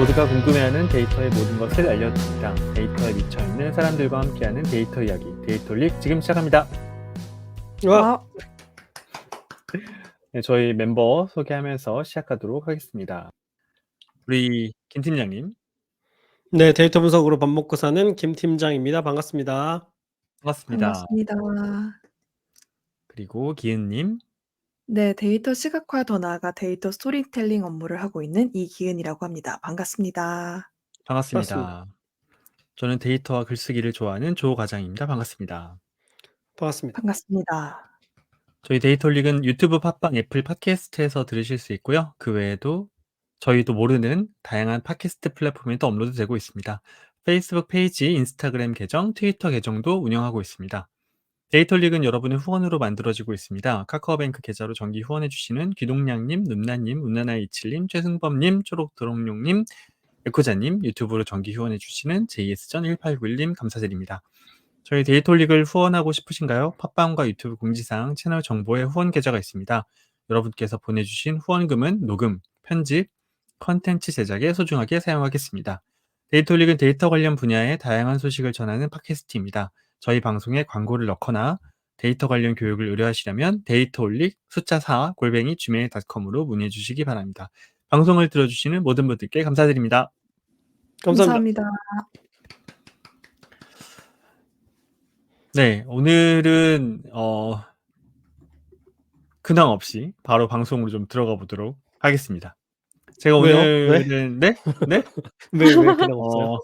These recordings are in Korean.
모두가 궁금해하는 데이터의 모든 것을 알려드립니다. 데이터에 미쳐있는 사람들과 함께하는 데이터 이야기, 데이터릭 지금 시작합니다. 와, 네, 저희 멤버 소개하면서 시작하도록 하겠습니다. 우리 김 팀장님, 네, 데이터 분석으로 밥 먹고 사는 김 팀장입니다. 반갑습니다. 반갑습니다. 반갑습니다. 그리고 기은님, 네, 데이터 시각화 더 나아가 데이터 스토리텔링 업무를 하고 있는 이기은이라고 합니다. 반갑습니다. 반갑습니다. 저는 데이터와 글쓰기를 좋아하는 조 과장입니다. 반갑습니다. 반갑습니다. 반갑습니다. 저희 데이터릭은 유튜브, 팟빵, 애플 팟캐스트에서 들으실 수 있고요. 그 외에도 저희도 모르는 다양한 팟캐스트 플랫폼에도 업로드되고 있습니다. 페이스북 페이지, 인스타그램 계정, 트위터 계정도 운영하고 있습니다. 데이터릭은 여러분의 후원으로 만들어지고 있습니다. 카카오뱅크 계좌로 정기 후원해주시는 귀동량님, 눈나님, 운나나27님, 최승범님, 초록드롱룡님, 에코자님, 유튜브로 정기 후원해주시는 JS전1891님 감사드립니다. 저희 데이터릭을 후원하고 싶으신가요? 팟빵과 유튜브 공지사항 채널 정보에 후원 계좌가 있습니다. 여러분께서 보내주신 후원금은 녹음, 편집, 컨텐츠 제작에 소중하게 사용하겠습니다. 데이터릭은 데이터 관련 분야의 다양한 소식을 전하는 팟캐스트입니다. 저희 방송에 광고를 넣거나 데이터 관련 교육을 의뢰하시려면 데이터올릭 숫자 4 골뱅이 gmail.com으로 문의해 주시기 바랍니다. 방송을 들어주시는 모든 분들께 감사드립니다. 감사합니다. 네, 오늘은 근황 없이 바로 방송으로 좀 들어가 보도록 하겠습니다. 제가 왜요? 오늘은 네? 왜 그냥 없어요?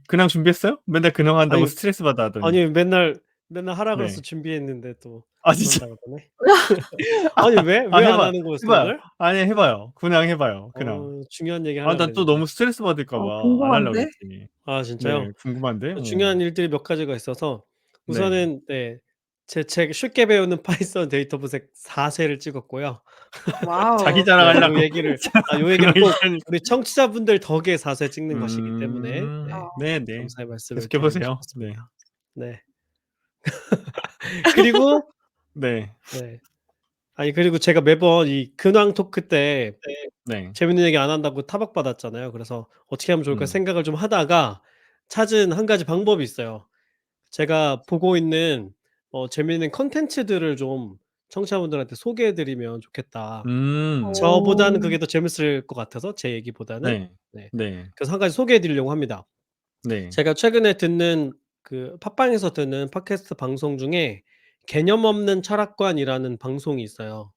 근황 준비했어요? 맨날 근황한다고 아니, 스트레스 받아 하더니. 아니 맨날 하라 네. 그래서 준비했는데 또 아, 진짜? 그런다고 그러네. 아니 왜 안 하는 거였어 해봐요. 오늘? 아니, 해봐요. 근황 해봐요. 근황. 중요한 얘기 아, 하려고 난 또 그랬는데. 너무 스트레스 받을까 봐 안 하려고 궁금한데? 그랬지. 아, 진짜요? 네, 궁금한데. 중요한 일들이 몇 가지가 있어서 네. 우선은 제 책 쉽게 배우는 파이썬 데이터 분석 4세를 찍었고요. 와우. 자기 요 자랑하려고. 얘기를 꼭 우리 청취자분들 덕에 4세 찍는 것이기 때문에 네네. 감사의 말씀을 계속해 보세요. 드리고 싶습니다. 네. 그리고 네. 아니 그리고 제가 매번 이 근황 토크 때 네. 재밌는 얘기 안 한다고 타박받았잖아요. 그래서 어떻게 하면 좋을까 음. 생각을 좀 하다가 찾은 한 가지 방법이 있어요. 제가 보고 있는 재미있는 콘텐츠들을 좀 청취자분들한테 소개해 드리면 좋겠다. 저보다는 그게 더 재밌을 것 같아서 제 얘기보다는. 네. 네. 네. 그래서 한 가지 소개해 드리려고 합니다. 네. 제가 최근에 듣는 그 팟빵에서 듣는 팟캐스트 방송 중에 개념 없는 철학관이라는 방송이 있어요.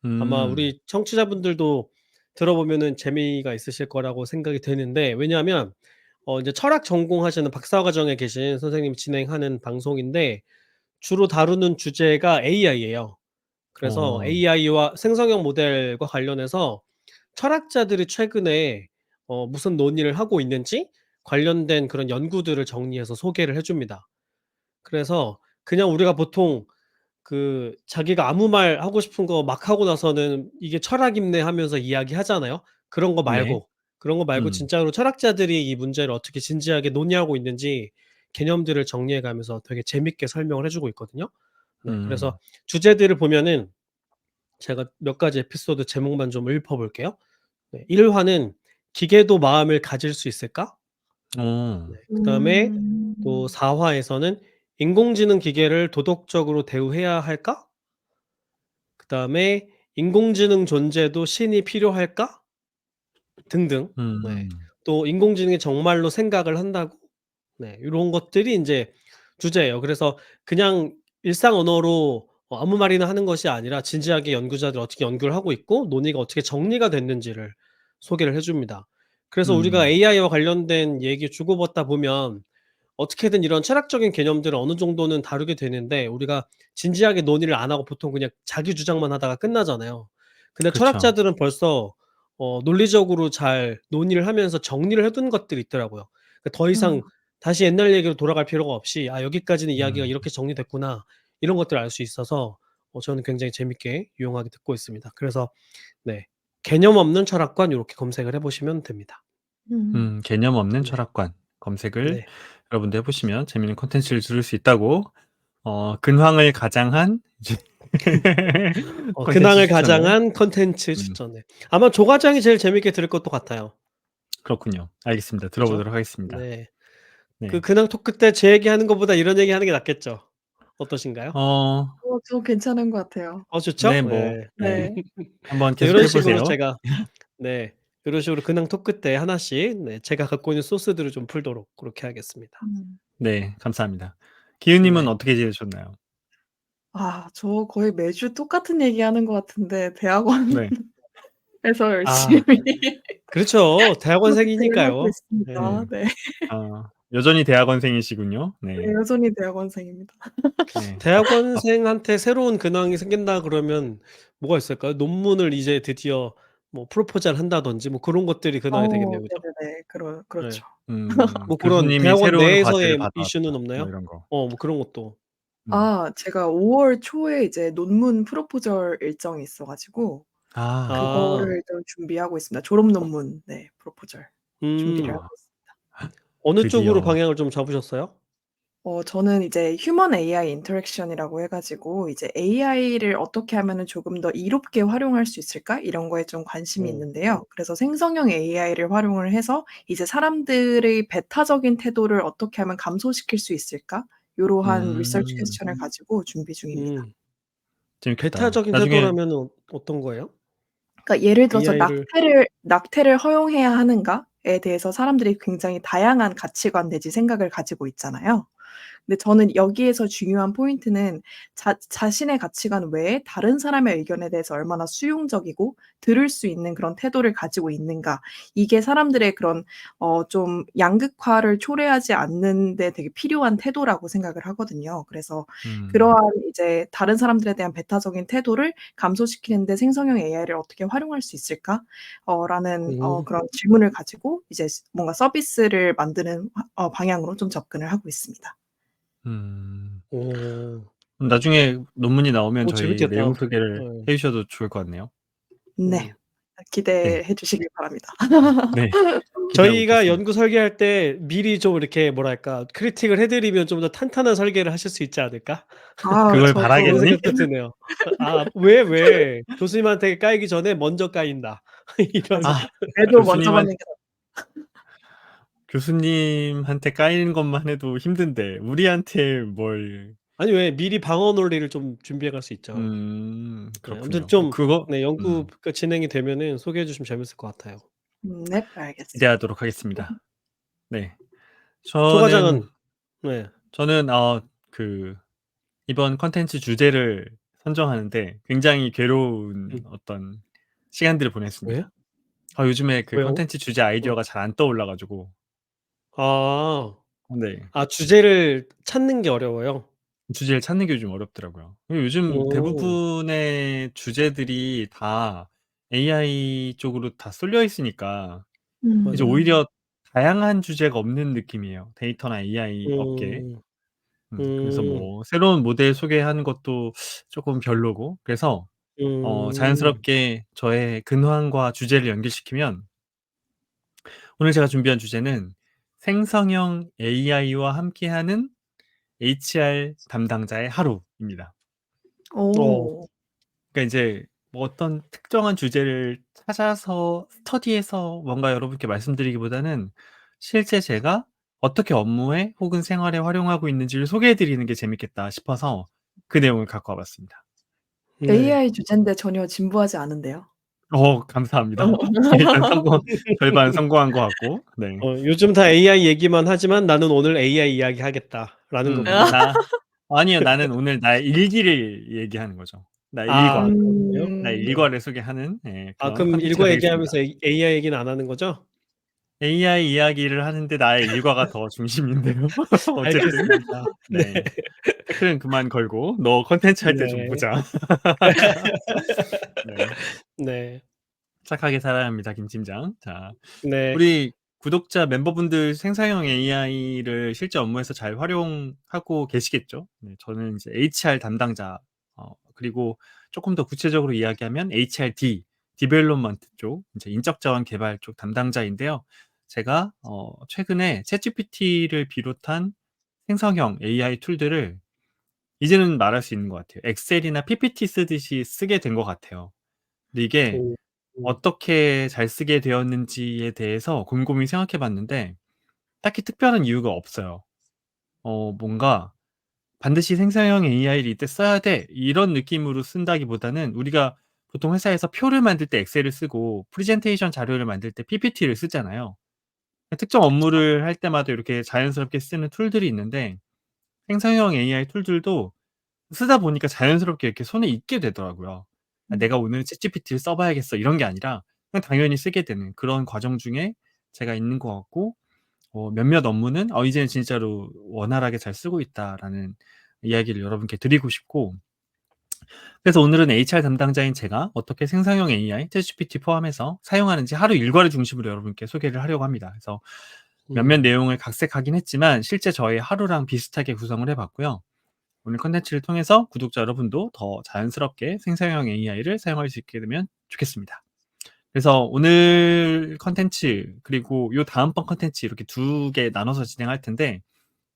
아마 우리 청취자분들도 들어보면은 재미가 있으실 거라고 생각이 되는데, 왜냐하면 이제 철학 전공하시는 박사과정에 계신 선생님이 진행하는 방송인데 주로 다루는 주제가 AI예요. 그래서 AI와 생성형 모델과 관련해서 철학자들이 최근에 무슨 논의를 하고 있는지 관련된 그런 연구들을 정리해서 소개를 해 줍니다. 그래서 그냥 우리가 보통 그 자기가 아무 말 하고 싶은 거 막 하고 나서는 "이게 철학이네." 하면서 이야기하잖아요. 그런 거 네. 말고 진짜로 철학자들이 이 문제를 어떻게 진지하게 논의하고 있는지 개념들을 정리해 가면서 되게 재밌게 설명을 해 주고 있거든요. 네. 그래서 주제들을 보면은 제가 몇 가지 에피소드 제목만 좀 읊어 볼게요. 네. 1 화는 "기계도 마음을 가질 수 있을까?" 그다음에 또 4 화에서는 "인공지능 기계를 도덕적으로 대우해야 할까?" 그다음에 "인공지능 존재도 신이 필요할까?" 등등. 네. 또 "인공지능이 정말로 생각을 한다고?" 네. 요런 것들이 인제 주제예요. 그래서 그냥 일상 언어로 아무 말이나 하는 것이 아니라 진지하게 연구자들이 어떻게 연구를 하고 있고 논의가 어떻게 정리가 됐는지를 소개를 해 줍니다. 그래서 우리가 AI와 관련된 얘기 주고받다 보면 어떻게든 이런 철학적인 개념들을 어느 정도는 다루게 되는데 우리가 진지하게 논의를 안 하고 보통 그냥 자기 주장만 하다가 끝나잖아요. 근데 그쵸. 철학자들은 벌써 논리적으로 잘 논의를 하면서 정리를 해둔 것들이 있더라고요. 그러니까 더 이상 다시 옛날 얘기로 돌아갈 필요가 없이 '아 여기까지는 이야기가 이렇게 정리됐구나.' 이런 것들을 알 수 있어서 저는 굉장히 재밌게 유용하게 듣고 있습니다. 그래서 네. 개념 없는 철학관 요렇게 검색을 해 보시면 됩니다. 개념 없는 네. 철학관 검색을 네. 여러분들 해 보시면 재미있는 콘텐츠를 들을 수 있다고 근황을 가장한 이제 콘텐츠 근황을 추천을 가장한 콘텐츠 추천. 네. 아마 조 과장이 제일 재밌게 들을 것도 같아요. 그렇군요. 알겠습니다. 그죠? 들어보도록 하겠습니다. 네. 네. 근황 토크 때 제 얘기하는 것보다 이런 얘기하는 게 낫겠죠? 어떠신가요? 어 저 괜찮은 것 같아요. 좋죠? 네 뭐 네. 네. 네. 한번 네, 계속해 요런 식으로 보세요. 제가 네, 요런 식으로 근황 토크 때 하나씩 제가 갖고 있는 소스들을 좀 풀도록 그렇게 하겠습니다. 음. 네. 감사합니다. 기훈 님은 네. 어떻게 지내셨나요? 저 거의 매주 똑같은 얘기하는 것 같은데 대학원에서 네. 아, 열심히 그렇죠. 프로젝트를 하고 대학원생이니까요. 네. 있습니다. 네. 여전히 대학원생이시군요. 네, 네. 여전히 대학원생입니다. 네. 대학원생한테 새로운 근황이 생긴다 그러면 뭐가 있을까요? 논문을 이제 드디어 뭐 프로포즈를 한다든지 뭐 그런 것들이 근황이 되겠네요. 그죠? 네네네. 네. 그렇죠. 뭐 그런 교수님이 대학원 새로운 과제를 내에서의 이슈는 받아왔다. 뭐 없나요? 이런 거. 뭐 그런 것도. 음. 제가 5월 초에 이제 논문 프로포절 일정이 있어 가지고 아. 그거를 좀 준비하고 있습니다. 졸업 논문 프로포절 준비를 하고 음. 아 있습니다. 어느 쪽으로 드디어. 방향을 좀 잡으셨어요? 저는 이제 휴먼 AI 인터랙션이라고 해 가지고 이제 'AI를 어떻게 하면은 조금 더 이롭게 활용할 수 있을까?' 이런 거에 좀 관심이 어. 있는데요. 그래서 생성형 AI를 활용을 해서 이제 '사람들의 배타적인 태도를 어떻게 하면 감소시킬 수 있을까?' 요러한 리서치 음. 퀘스천을 가지고 준비 중입니다. 음. 재밌겠다. 배타적인 나중에 태도라면은 어떤 거예요? 그러니까 예를 들어서 AI를 낙태를 허용해야 하는가에 대해서 사람들이 굉장히 다양한 가치관 내지 생각을 가지고 있잖아요. 근데 저는 여기에서 중요한 포인트는 자신의 가치관 외에 다른 사람의 의견에 대해서 얼마나 수용적이고 들을 수 있는 그런 태도를 가지고 있는가. 이게 사람들의 그런 좀 양극화를 초래하지 않는 데 되게 필요한 태도라고 생각을 하거든요. 그래서 그러한 이제 '다른 사람들에 대한 배타적인 태도를 감소시키는 데 생성형 AI를 어떻게 활용할 수 있을까?' 라는 음. 그런 질문을 가지고 이제 뭔가 서비스를 만드는 방향으로 좀 접근을 하고 있습니다. 음. 어. 나중에 논문이 나오면 저희 재밌겠다. 내용 소개를 예. 해 주셔도 좋을 것 같네요. 네. 음. 네. 기대해 주시길 바랍니다. 네. 기대하고 저희가 있겠습니다. 연구 설계할 때 미리 좀 이렇게 뭐랄까 크리틱을 해 드리면 좀 더 탄탄한 설계를 하실 수 있지 않을까? 그걸 그런 바라겠니? 생각도 드네요. 왜 교수님한테 까이기 전에 먼저 까인다. 이런. 맞아요. 아 그래도 먼저 교수님한 받는 게 교수님한테 까이는 것만 해도 힘든데 우리한테 뭘 아니 왜 미리 방어 논리를 좀 준비해 갈 수 있죠. 네, 아무튼 그렇군요. 좀 그거 연구가 진행이 되면은 소개해 주시면 재밌을 것 같아요. 네, 알겠습니다. 기대하도록 하겠습니다. 네. 조 저는 과장은 네. 저는 그 이번 콘텐츠 주제를 선정하는데 굉장히 괴로운 음. 어떤 시간들을 왜요? 보냈습니다. 요즘에 그 왜요? 콘텐츠 주제 어. 아이디어가 잘 안 떠올라 가지고 아. 네. 주제를 찾는 게 어려워요? 주제를 찾는 게 요즘 어렵더라고요. 요즘 오. 대부분의 주제들이 다 AI 쪽으로 다 쏠려 있으니까 이제 맞아요. 오히려 다양한 주제가 없는 느낌이에요, 데이터나 AI 업계에. 음. 그래서 음. 뭐 새로운 모델 소개하는 것도 쪼끔 별로고 그래서 음. 자연스럽게 저의 근황과 주제를 연결시키면 오늘 제가 준비한 주제는 생성형 AI와 함께하는 HR 담당자의 하루입니다. 어. 오. 그러니까 이제 뭐 어떤 특정한 주제를 찾아서 스터디해서 뭔가 여러분께 말씀드리기보다는 실제 제가 어떻게 업무에 혹은 생활에 활용하고 있는지를 소개해 드리는 게 재밌겠다 싶어서 그 내용을 갖고 와 봤습니다. 네. AI 주제인데 전혀 진부하지 않은데요. 감사합니다. 일단 절반 성공한 것 같고 네. 요즘 다 AI 얘기만 하지만 나는 오늘 AI 이야기하겠다라는 거군요. 아니요. 나는 오늘 나의 일기를 얘기하는 거죠. 나의 일과. 그렇군요. 나의 음. 네. 일과를 소개하는 그런 그럼 콘텐츠가 일과 되겠습니다. 얘기하면서 AI 얘기는 안 하는 거죠? AI 이야기를 하는데 나의 일과가 더 중심인데요. 어쨌든 알겠습니다. 네. 네. 태클은 그만 걸고 "너 콘텐츠 할 때 좀 네. 보자." 네. 네. 착하게 살아야 합니다, 김 팀장. 자, 네. 우리 구독자 멤버분들 생성형 AI를 실제 업무에서 잘 활용하고 계시겠죠? 네. 저는 이제 HR 담당자 그리고 쪼끔 더 구체적으로 이야기하면 HRD 디벨롭먼트 쪽 이제 인적 자원 개발 쪽 담당자인데요. 제가 최근에 챗GPT를 비롯한 생성형 AI 툴들을 이제는 말할 수 있는 것 같아요. 엑셀이나 PPT 쓰듯이 쓰게 된 것 같아요. 근데 이게 오. 어떻게 잘 쓰게 되었는지에 대해서 곰곰이 생각해 봤는데 딱히 특별한 이유가 없어요. 뭔가 '반드시 생성형 AI를 이때 써야 돼.' 이런 느낌으로 쓴다기보다는 우리가 보통 회사에서 표를 만들 때 엑셀을 쓰고 프레젠테이션 자료를 만들 때 PPT를 쓰잖아요. 특정 그쵸. 업무를 할 때마다 이렇게 자연스럽게 쓰는 툴들이 있는데 생성형 AI 툴들도 쓰다 보니까 자연스럽게 이렇게 손에 익게 되더라고요. '아 음. 내가 오늘은 챗GPT를 써 봐야겠어.' 이런 게 아니라 그냥 당연히 쓰게 되는 그런 과정 중에 제가 있는 것 같고 몇몇 업무는 이제는 진짜로 원활하게 잘 쓰고 있다.'라는 이야기를 여러분께 드리고 싶고 그래서 오늘은 HR 담당자인 제가 어떻게 생성형 AI, 챗GPT 포함해서 사용하는지 하루 일과를 중심으로 여러분께 소개를 하려고 합니다. 그래서 몇몇 음. 내용을 각색하긴 했지만 실제 저의 하루랑 비슷하게 구성을 해 봤고요. 오늘 콘텐츠를 통해서 구독자 여러분도 더 자연스럽게 생성형 AI를 사용할 수 있게 되면 좋겠습니다. 그래서 오늘 콘텐츠 그리고 요 다음번 콘텐츠 이렇게 2개 나눠서 진행할 텐데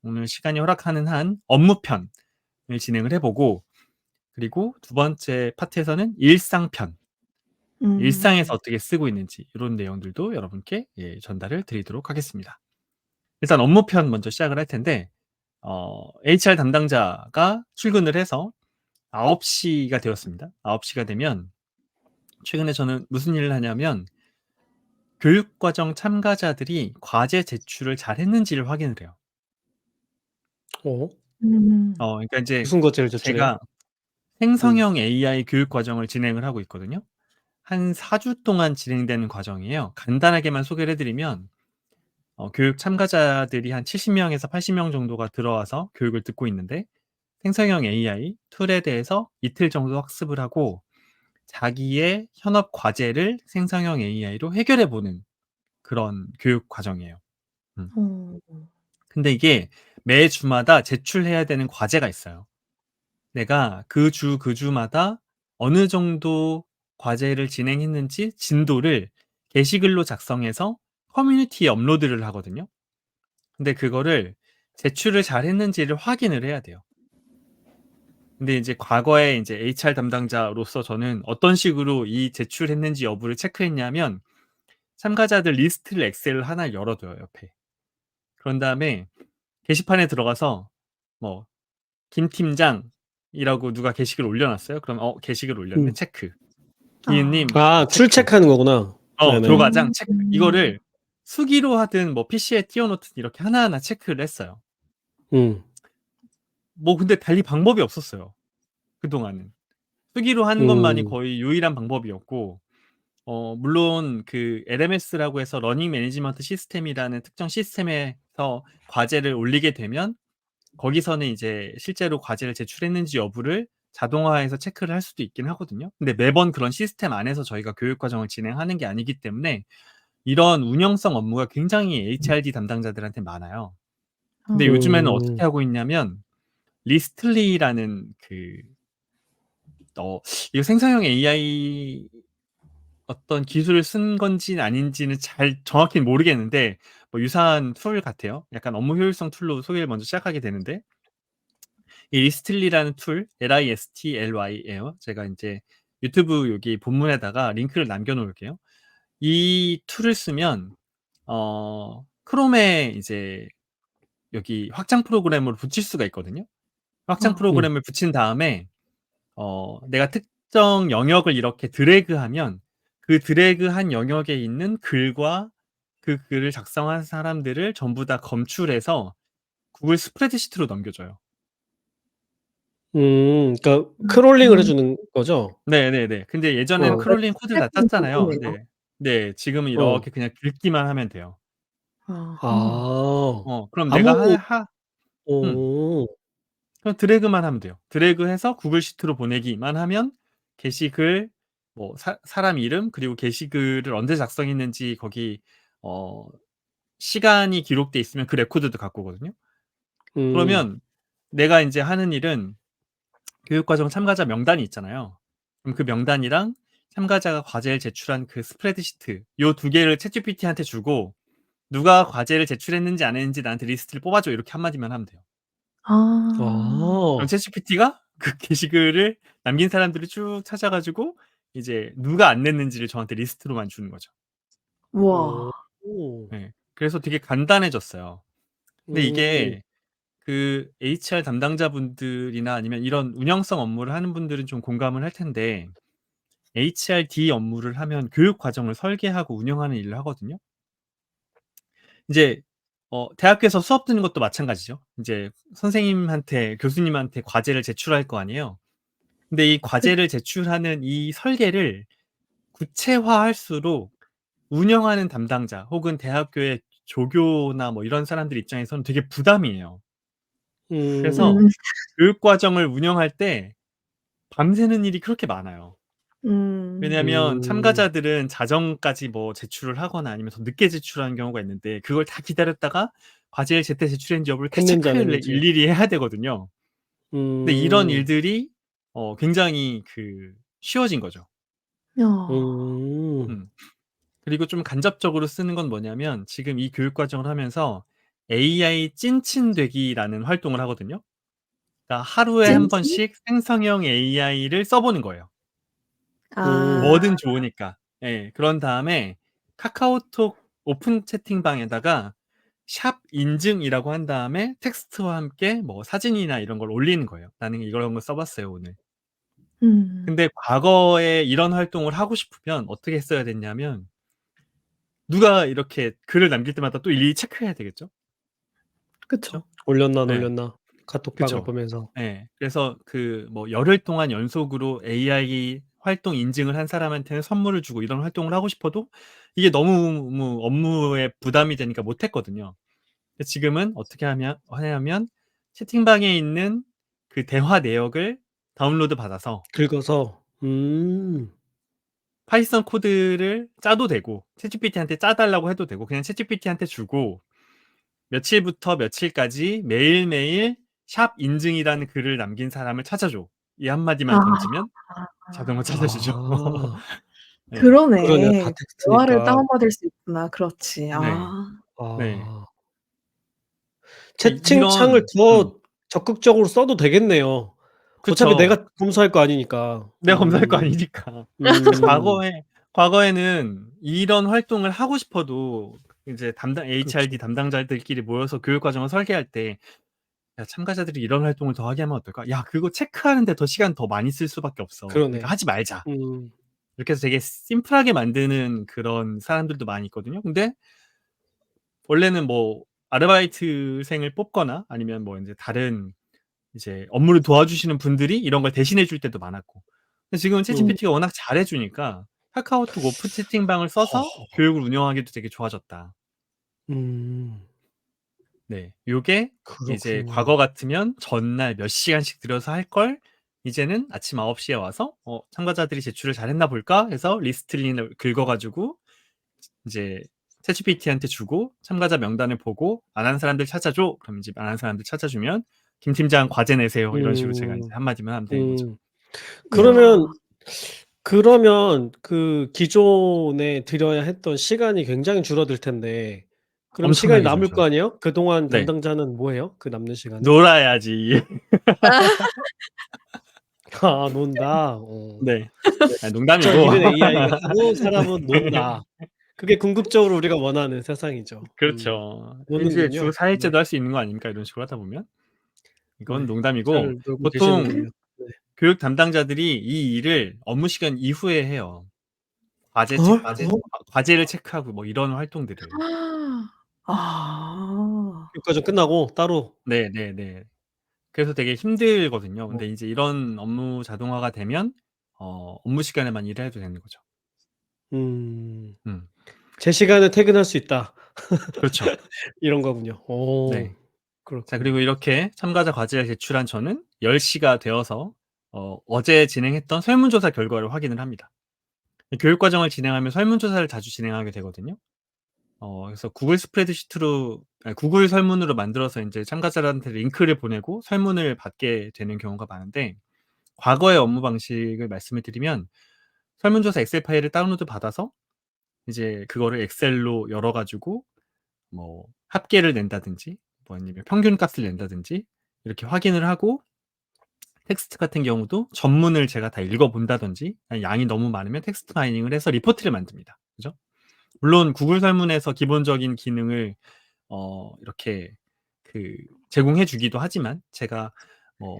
오늘 시간이 허락하는 한 업무편을 진행을 해 보고 그리고 두 번째 파트에서는 일상편, 일상에서 음. 어떻게 쓰고 있는지 요런 내용들도 여러분께 전달을 드리도록 하겠습니다. 일단 업무편 먼저 시작을 할 텐데 HR 담당자가 출근을 해서 9 시가 되었습니다. 9 시가 되면 최근에 저는 무슨 일을 하냐면 교육과정 참가자들이 과제 제출을 잘했는지를 확인을 해요. 어? 음. 그러니까 인제 무슨 과제를 제출해요? 제가 음. 생성형 AI 교육 과정을 진행을 하고 있거든요. 한 4주 동안 진행되는 과정이에요. 간단하게만 소개를 해 드리면 교육 참가자들이 한 70 명에서 80명 정도가 들어와서 교육을 듣고 있는데 생성형 AI 툴에 대해서 이틀 정도 학습을 하고 자기의 현업 과제를 생성형 AI로 해결해 보는 그런 교육 과정이에요. 음. 어. 근데 이게 매주마다 제출해야 되는 과제가 있어요. 내가 그 주, 그 주마다 어느 정도 과제를 진행했는지 진도를 게시글로 작성해서 커뮤니티에 업로드를 하거든요. 근데 그거를 제출을 잘했는지를 확인을 해야 돼요. 근데 이제 과거에 인제 HR 담당자로서 저는 어떤 식으로 이 제출했는지 여부를 체크했냐면 참가자들 리스트를 엑셀을 하나 열어 둬요, 옆에. 그런 다음에 게시판에 들어가서 뭐 "김 팀장"이라고 누가 게시글 올려 놨어요. 그럼 게시글 올렸네. 음. 체크. "기은님" 아. 아 체크. 출첵하는 거구나. 네네. 조과장 체크. 이거를 수기로 하든 뭐 PC에 띄워 놓든 이렇게 하나하나 체크를 했어요. 음. 뭐 근데 달리 방법이 없었어요, 그동안은. 수기로 하는 것만이 음. 거의 유일한 방법이었고 물론 그 LMS라고 해서 러닝 매니지먼트 시스템이라는 특정 시스템에서 과제를 올리게 되면 거기서는 이제 실제로 과제를 제출했는지 여부를 자동화해서 체크를 할 수도 있긴 하거든요. 근데 매번 그런 시스템 안에서 저희가 교육 과정을 진행하는 게 아니기 때문에 이런 운영성 업무가 굉장히 HRD 담당자들한테 많아요. 근데 요즘에는 어떻게 음. 하고 있냐면 리스틀리라는 그 어 이거 생성형 AI 어떤 기술을 쓴 건지는 아닌지는 잘 정확히는 모르겠는데 뭐 유사한 툴 같아요. 약간 업무 효율성 툴로 소개를 먼저 시작하게 되는데 이 리스틀리라는 툴 LISTLY예요. 제가 인제 유튜브 여기 본문에다가 링크를 남겨 놓을게요. 이 툴을 쓰면 크롬에 이제 여기 확장 프로그램을 붙일 수가 있거든요. 확장 어. 음. 프로그램을 붙인 다음에 내가 특정 영역을 이렇게 드래그하면 그 드래그한 영역에 있는 글과 그 글을 작성한 사람들을 전부 다 검출해서 구글 스프레드시트로 넘겨줘요. 그러니까 크롤링을 해 음. 주는 거죠? 네네네. 근데 예전에는 어. 크롤링 코드를 다 스트레스는 짰잖아요. 좋겠네요. 네. 네. 지금은 어. 이렇게 그냥 긁기만 하면 돼요. 아하. 아. 그럼 내가 아무 음. 어. 그럼 드래그만 하면 돼요. 드래그해서 구글 시트로 보내기만 하면 게시글 뭐 사람 이름 그리고 게시글을 언제 작성했는지 거기 어 시간이 기록돼 있으면 그 레코드도 갖고 오거든요. 음. 그러면 내가 인제 하는 일은 교육과정 참가자 명단이 있잖아요. 그럼 그 명단이랑 참가자가 과제를 제출한 그 스프레드시트 요 두 개를 챗GPT한테 주고 "누가 과제를 제출했는지 안 했는지 나한테 리스트를 뽑아 줘." 이렇게 한마디만 하면 돼요. 그럼 아. 챗GPT가 그 게시글을 남긴 사람들을 쭉 찾아 가지고 이제 누가 안 냈는지를 저한테 리스트로만 주는 거죠. 우와. 오. 네. 그래서 되게 간단해졌어요. 근데 음. 이게 그 HR 담당자분들이나 아니면 이런 운영성 업무를 하는 분들은 좀 공감을 할 텐데 HRD 업무를 하면 교육 과정을 설계하고 운영하는 일을 하거든요. 이제 대학교에서 수업 듣는 것도 마찬가지죠. 이제 선생님한테 교수님한테 과제를 제출할 거 아니에요. 근데 이 과제를 제출하는 이 설계를 구체화할수록 운영하는 담당자 혹은 대학교의 조교나 뭐 이런 사람들 입장에서는 되게 부담이에요. 그래서 음. 교육 과정을 운영할 때 밤새는 일이 그렇게 많아요. 왜냐하면 음. 참가자들은 자정까지 뭐 제출을 하거나 아니면 더 늦게 제출하는 경우가 있는데 그걸 다 기다렸다가 과제를 제때 제출했는지 여부를 다 했는지 안 체크를 했는지. 일일이 해야 되거든요. 근데 이런 음. 일들이 굉장히 쉬워진 거죠. 음. 음. 그리고 좀 간접적으로 쓰는 건 뭐냐면 지금 이 교육 과정을 하면서 AI 찐친되기라는 활동을 하거든요. 그러니까 하루에 한 찐친? 번씩 생성형 AI를 써 보는 거예요. 아. 뭐든 좋으니까. 예. 그런 다음에 카카오톡 오픈 채팅방에다가 샵 인증이라고 한 다음에 텍스트와 함께 뭐 사진이나 이런 걸 올리는 거예요. "나는 이런 걸 써 봤어요, 오늘." 음. 근데 과거에 이런 활동을 하고 싶으면 어떻게 했어야 됐냐면 누가 이렇게 글을 남길 때마다 또 일일이 체크해야 되겠죠? 그쵸. 그쵸? 올렸나 안 예. 올렸나 카톡방을 그쵸. 보면서. 예. 그래서 뭐 열흘 동안 연속으로 AI 활동 인증을 한 사람한테는 선물을 주고 이런 활동을 하고 싶어도 이게 너무 업무에 부담이 되니까 못 했거든요. 근데 지금은 어떻게 하냐면 채팅방에 있는 그 대화 내역을 다운로드 받아서 긁어서. 파이썬 코드를 짜도 되고 챗GPT한테 짜 달라고 해도 되고 그냥 챗GPT한테 주고 며칠부터 며칠까지 매일매일 샵 인증이라는 글을 남긴 사람을 찾아줘. 이 한마디만 던지면 자동으로 찾아주죠. 아. 네. 그러네요. 다 그러네. 대화를 텍스트니까. 다운받을 수 있구나. 그렇지. 네. 아. 네. 아. 채팅창을 이런 더 적극적으로 써도 되겠네요. 어차피 그쵸. 내가 검수할 거 아니니까. 내가 검사할 거 아니니까. 그래서 음. 과거에는 이런 활동을 하고 싶어도 이제 그렇죠. HRD 담당자들끼리 모여서 교육 과정을 설계할 때 "야 참가자들이 이런 활동을 더 하게 하면 어떨까? 야 그거 체크하는 데 더 시간 더 많이 쓸 수밖에 없어. 그러니까 그러네. 하지 말자." 음. 이렇게 해서 되게 심플하게 만드는 그런 사람들도 많이 있거든요. 근데 원래는 뭐 아르바이트생을 뽑거나 아니면 뭐 인제 다른 이제 업무를 도와주시는 분들이 이런 걸 대신해 줄 때도 많았고. 근데 지금은 음. 챗GPT가 워낙 잘해 주니까 카카오톡 오픈 채팅방을 써서 허허. 교육을 운영하기도 되게 좋아졌다. 음. 네. 요게 이제 그렇군요. 과거 같으면 전날 몇 시간씩 들여서 할 걸 이제는 아침 9시에 와서 '참가자들이 제출을 잘했나 볼까?' 해서 리스트링을 긁어 가지고 이제 챗GPT한테 주고 참가자 명단을 보고 "안 한 사람들 찾아줘." 그럼 이제 안 한 사람들 찾아주면 "김 팀장 과제 내세요." 이런 식으로 제가 인제 음. 한마디만 하면 되는 거죠. 음. 그러면 이야. 그 기존에 들여야 했던 시간이 굉장히 줄어들 텐데 그럼 시간이 엄청나게 남을 거 줄죠. 아니에요? 그동안 네. 담당자는 뭐 해요? 그 남는 시간에? 놀아야지. 아 논다. 네. 네. 아 저 농담이고. 일은 AI가 하고 사람은 네. 논다. 그게 궁극적으로 우리가 원하는 세상이죠. 그렇죠. 이제 주 노는군요. 4 네. 일째도 할 수 있는 거 아닙니까 이런 식으로 하다 보면. 이건 네. 농담이고 잘 놀고 보통 계시는군요. 네. 교육 담당자들이 이 일을 업무 시간 이후에 해요. 어? 과제를 체크하고 뭐 이런 활동들을. 아. 교육과정 끝나고 따로? 네네네. 그래서 되게 힘들거든요. 어. 근데 이제 이런 업무 자동화가 되면 업무 시간에만 일을 해도 되는 거죠. 음. 음. 제 시간에 퇴근할 수 있다. 그렇죠. 이런 거군요. 네. 자 그렇군요. 그리고 이렇게 참가자 과제를 제출한 저는 10 시가 되어서 어제 진행했던 설문조사 결과를 확인을 합니다. 교육 과정을 진행하면 설문조사를 자주 진행하게 되거든요. 그래서 구글 스프레드시트로 구글 설문으로 만들어서 인제 참가자들한테 링크를 보내고 설문을 받게 되는 경우가 많은데 과거의 업무 방식을 말씀을 드리면 설문조사 엑셀 파일을 다운로드 받아서 이제 그거를 엑셀로 열어 가지고 뭐 합계를 낸다든지 뭐 아니면 평균값을 낸다든지 이렇게 확인을 하고 텍스트 같은 경우도 전문을 제가 다 읽어본다든지 아니 양이 너무 많으면 텍스트 마이닝을 해서 리포트를 만듭니다. 그죠? 물론 구글 설문에서 기본적인 기능을 이렇게 그 제공해 주기도 하지만 제가 뭐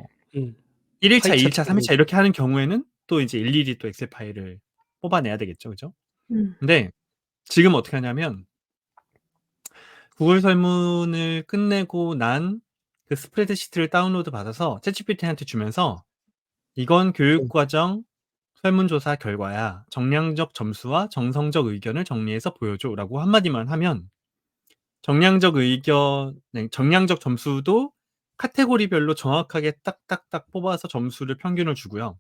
1일차, 파이 2일차, 차트. 3일차 이렇게 하는 경우에는 또 이제 일일이 또 엑셀 파일을 뽑아내야 되겠죠. 그죠? 음. 근데 지금 어떻게 하냐면 구글 설문을 끝내고 난 그 스프레드시트를 다운로드 받아서 챗GPT한테 주면서 "이건 교육과정 설문조사 결과야. 정량적 점수와 정성적 의견을 정리해서 보여줘."라고 한마디만 하면 정량적 점수도 카테고리별로 정확하게 딱딱딱 뽑아서 점수를 평균을 주고요.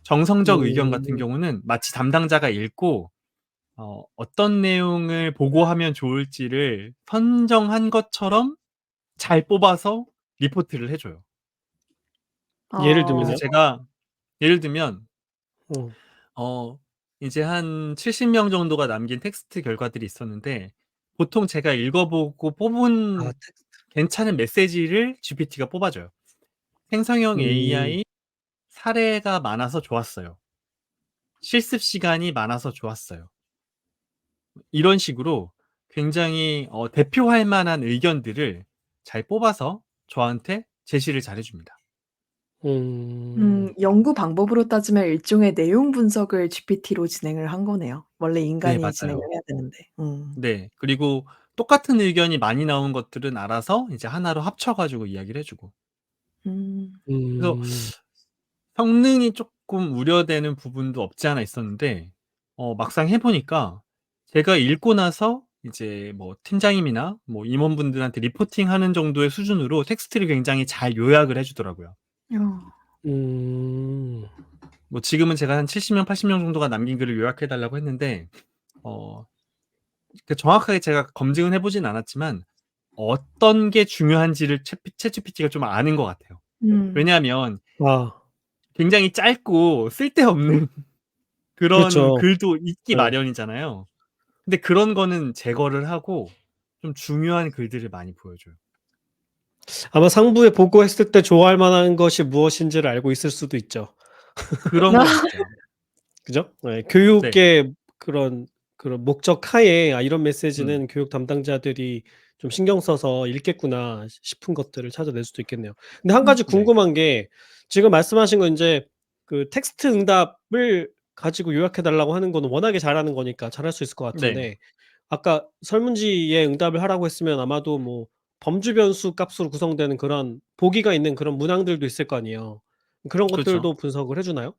정성적 의견 같은 음. 경우는 마치 담당자가 읽고 어떤 내용을 보고하면 좋을지를 선정한 것처럼 잘 뽑아서 리포트를 해 줘요. 예를 그래서 들면요? 제가 예를 들면 어. 어 이제 한 70명 정도가 남긴 텍스트 결과들이 있었는데 보통 제가 읽어 보고 뽑은 텍스트. 괜찮은 메시지를 GPT가 뽑아 줘요. "생성형 음. AI 사례가 많아서 좋았어요. 실습 시간이 많아서 좋았어요." 이런 식으로 굉장히 대표할 만한 의견들을 잘 뽑아서 저한테 제시를 잘 해 줍니다. 연구 방법으로 따지면 일종의 내용 분석을 GPT로 진행을 한 거네요. 원래 네 인간이 진행을 맞아요. 해야 되는데. 네. 그리고 똑같은 의견이 많이 나온 것들은 알아서 이제 하나로 합쳐 가지고 이야기를 해 주고. 음. 그래서 음. 성능이 쪼끔 우려되는 부분도 없지 않아 있었는데 막상 해 보니까 제가 읽고 나서 이제 뭐 팀장님이나 뭐 임원분들한테 리포팅하는 정도의 수준으로 텍스트를 굉장히 잘 요약을 해 주더라고요. 어. 음. 뭐 지금은 제가 한 70명, 80명 정도가 남긴 글을 요약해 달라고 했는데 어 정확하게 제가 검증은 해 보진 않았지만 어떤 게 중요한지를 챗GPT가 좀 아는 것 같아요. 음. 왜냐하면 아. 굉장히 짧고 쓸데없는 그런 그렇죠. 글도 있기 네. 마련이잖아요. 근데 그런 거는 제거를 하고 좀 중요한 글들을 많이 보여줘요. 아마 상부에 보고했을 때 좋아할 만한 것이 무엇인지를 알고 있을 수도 있죠. 그런 것 같아요. 그죠? 네. 네. 교육의 그런 목적 하에 '아 이런 음. 메시지는 교육 담당자들이 좀 신경 써서 읽겠구나.' 싶은 것들을 찾아낼 수도 있겠네요. 근데 한 가지 네. 궁금한 게 지금 말씀하신 건 인제 그 텍스트 응답을 가지고 요약해 달라고 하는 거는 워낙에 잘하는 거니까 잘할 수 있을 것 네. 같은데 아까 설문지에 응답을 하라고 했으면 아마도 뭐 범주 변수 값으로 구성되는 그런 보기가 있는 그런 문항들도 있을 거 아니에요. 그런 그렇죠. 것들도 분석을 해 주나요?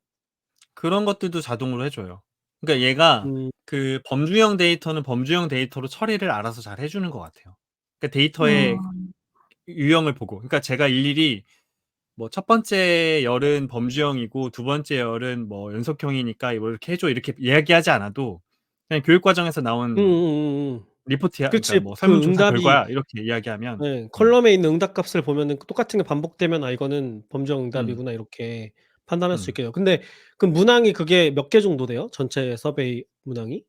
그런 것들도 자동으로 해 줘요. 그러니까 얘가 음. 그 범주형 데이터는 범주형 데이터로 처리를 알아서 잘 해 주는 것 같아요. 그러니까 데이터의 아. 유형을 보고 그러니까 제가 일일이 뭐 첫 번째 열은 범주형이고 두 번째 열은 뭐 연속형이니까 뭐 이렇게 해 줘 이렇게 이야기하지 않아도 그냥 교육 과정에서 나온 음음음음. 리포트야 그러니까 그치. 뭐 그 설문조사 응답이 결과야 이렇게 이야기하면 예 음 컬럼에 있는 응답값을 보면은 똑같은 게 반복되면 '아 이거는 범주형 음 응답이구나.' 이렇게 판단할 수 음. 있겠네요. 근데 그 문항이 그게 몇 개 정도 돼요? 전체 서베이 문항이?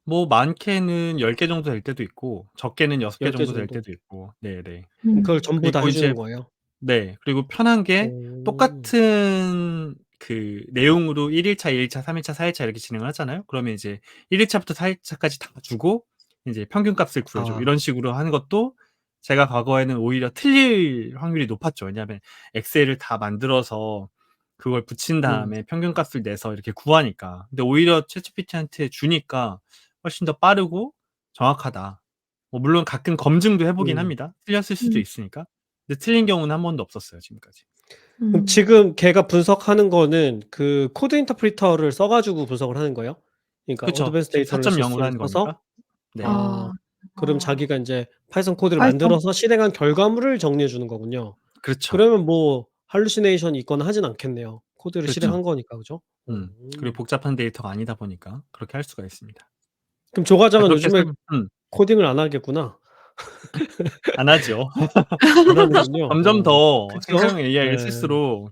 뭐 많게는 10개 정도 될 때도 있고 적게는 6개 10개 정도 될 정도. 때도 있고 네네. 그걸 전부 다 그리고 해 이제 주는 거예요? 네. 그리고 편한 게 오. 똑같은 그 내용으로 1 일차, 2 일차, 3 일차, 4 일차 이렇게 진행을 하잖아요. 그러면 이제 1 일차부터 4 일차까지 다 주고 인제 평균값을 구해 줘. 아. 이런 식으로 하는 것도 제가 과거에는 오히려 틀릴 확률이 높았죠. 왜냐하면 엑셀을 다 만들어서 그걸 붙인 음. 다음에 평균값을 내서 이렇게 구하니까. 근데 오히려 챗GPT한테 주니까 훨씬 더 빠르고 정확하다. 뭐 물론 가끔 검증도 해 보긴 음. 합니다, 틀렸을 수도 음. 있으니까. 근데 틀린 경우는 한 번도 없었어요 지금까지. 그럼 음. 지금 걔가 분석하는 거는 그 코드 인터프리터를 써 가지고 분석을 하는 거예요? 그러니까 그쵸. 어드밴스 지금 데이터 4.0 으로 애널리시스를 하는 써서 거니까. 네. 아 아. 그럼 아. 자기가 인제 파이썬 코드를 파이썬. 만들어서 실행한 결과물을 정리해 주는 거군요. 그렇죠. 그러면 뭐 hallucination이 있거나 하진 않겠네요. 코드를 그렇죠. 실행한 거니까 그죠? 그리고 복잡한 데이터가 아니다 보니까 그렇게 할 수가 있습니다. 그럼 조 자 과장은 그렇게 요즘에 설명 코딩을 안 하겠구나. 안 하죠. 안 하는군요. 점점 더 그쵸? 생성형 AI를 네. 쓸수록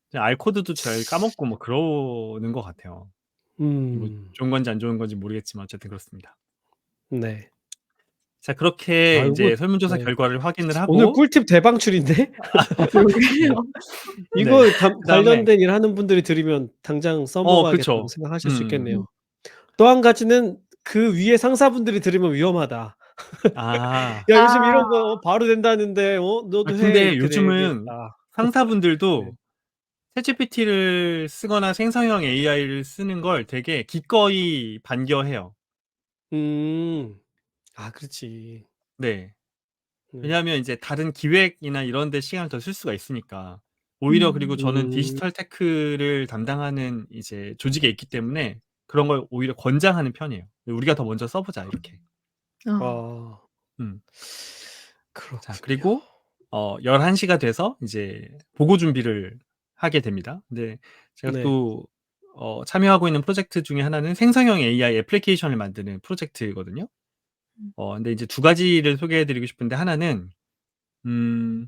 이제 알 코드도 잘 까먹고 뭐 그러는 것 같아요. 뭐 음. 좋은 건지 안 좋은 건지 모르겠지만 어쨌든 그렇습니다. 네. 자 그렇게 아 요거 인제 설문조사 네. 결과를 확인을 오늘 하고 꿀팁 대방출인데? 그러게요. 네. 이거 그다음에 관련된 일 하는 분들이 들으면 '당장 써 먹어야겠다.'고 그쵸. 생각하실 수 음. 있겠네요. 또 한 가지는 그 위에 상사분들이 들으면 위험하다. 아. "야 요즘 아. 이런 거 바로 된다는데 너도 해." 근데 이렇게 요즘은 되겠다. 네. 상사분들도 챗GPT를 쓰거나 생성형 AI를 쓰는 걸 되게 기꺼이 반겨해요. 음. 아 그렇지. 네. 네. 왜냐하면 인제 다른 기획이나 이런 데 시간을 더 쓸 수가 있으니까. 오히려 그리고 저는 음. 디지털 테크를 담당하는 이제 조직에 있기 때문에 그런 걸 오히려 권장하는 편이에요. "우리가 더 먼저 써 보자." 이렇게. 아. 아. 음. 자 그렇군요. 그리고 11 시가 돼서 이제 보고 준비를 하게 됩니다. 근데 제가 네. 또 참여하고 있는 프로젝트 중에 하나는 생성형 AI 애플리케이션을 만드는 프로젝트거든요. 음. 근데 이제 두 가지를 소개해 드리고 싶은데 하나는 음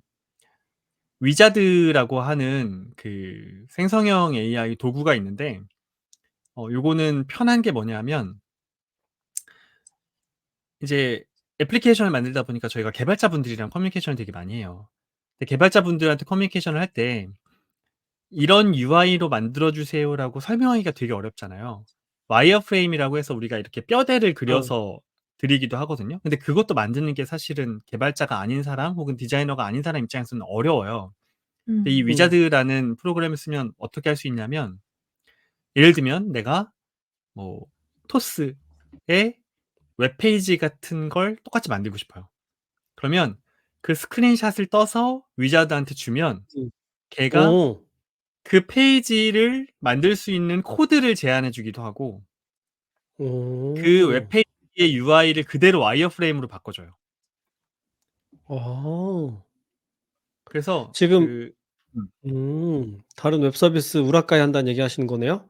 위자드라고 하는 그 생성형 AI 도구가 있는데 요거는 편한 게 뭐냐면 이제 애플리케이션을 만들다 보니까 저희가 개발자분들이랑 커뮤니케이션을 되게 많이 해요. 근데 개발자분들한테 커뮤니케이션을 할 때 "이런 UI로 만들어 주세요."라고 설명하기가 되게 어렵잖아요. 와이어프레임이라고 해서 우리가 이렇게 뼈대를 어. 그려서 드리기도 하거든요. 근데 그것도 만드는 게 사실은 개발자가 아닌 사람 혹은 디자이너가 아닌 사람 입장에서는 어려워요. 근데 이 음. 위자드라는 프로그램을 쓰면 어떻게 할 수 있냐면 예를 들면 내가 뭐 토스의 웹페이지 같은 걸 똑같이 만들고 싶어요. 그러면 그 스크린샷을 떠서 위자드한테 주면 음. 걔가 오. 그 페이지를 만들 수 있는 코드를 제안해 주기도 하고 그 오. 웹페이지의 UI를 그대로 와이어프레임으로 바꿔 줘요. 아. 그래서 지금 그 음. 다른 웹 서비스 우라카이 한다는 얘기 하시는 거네요?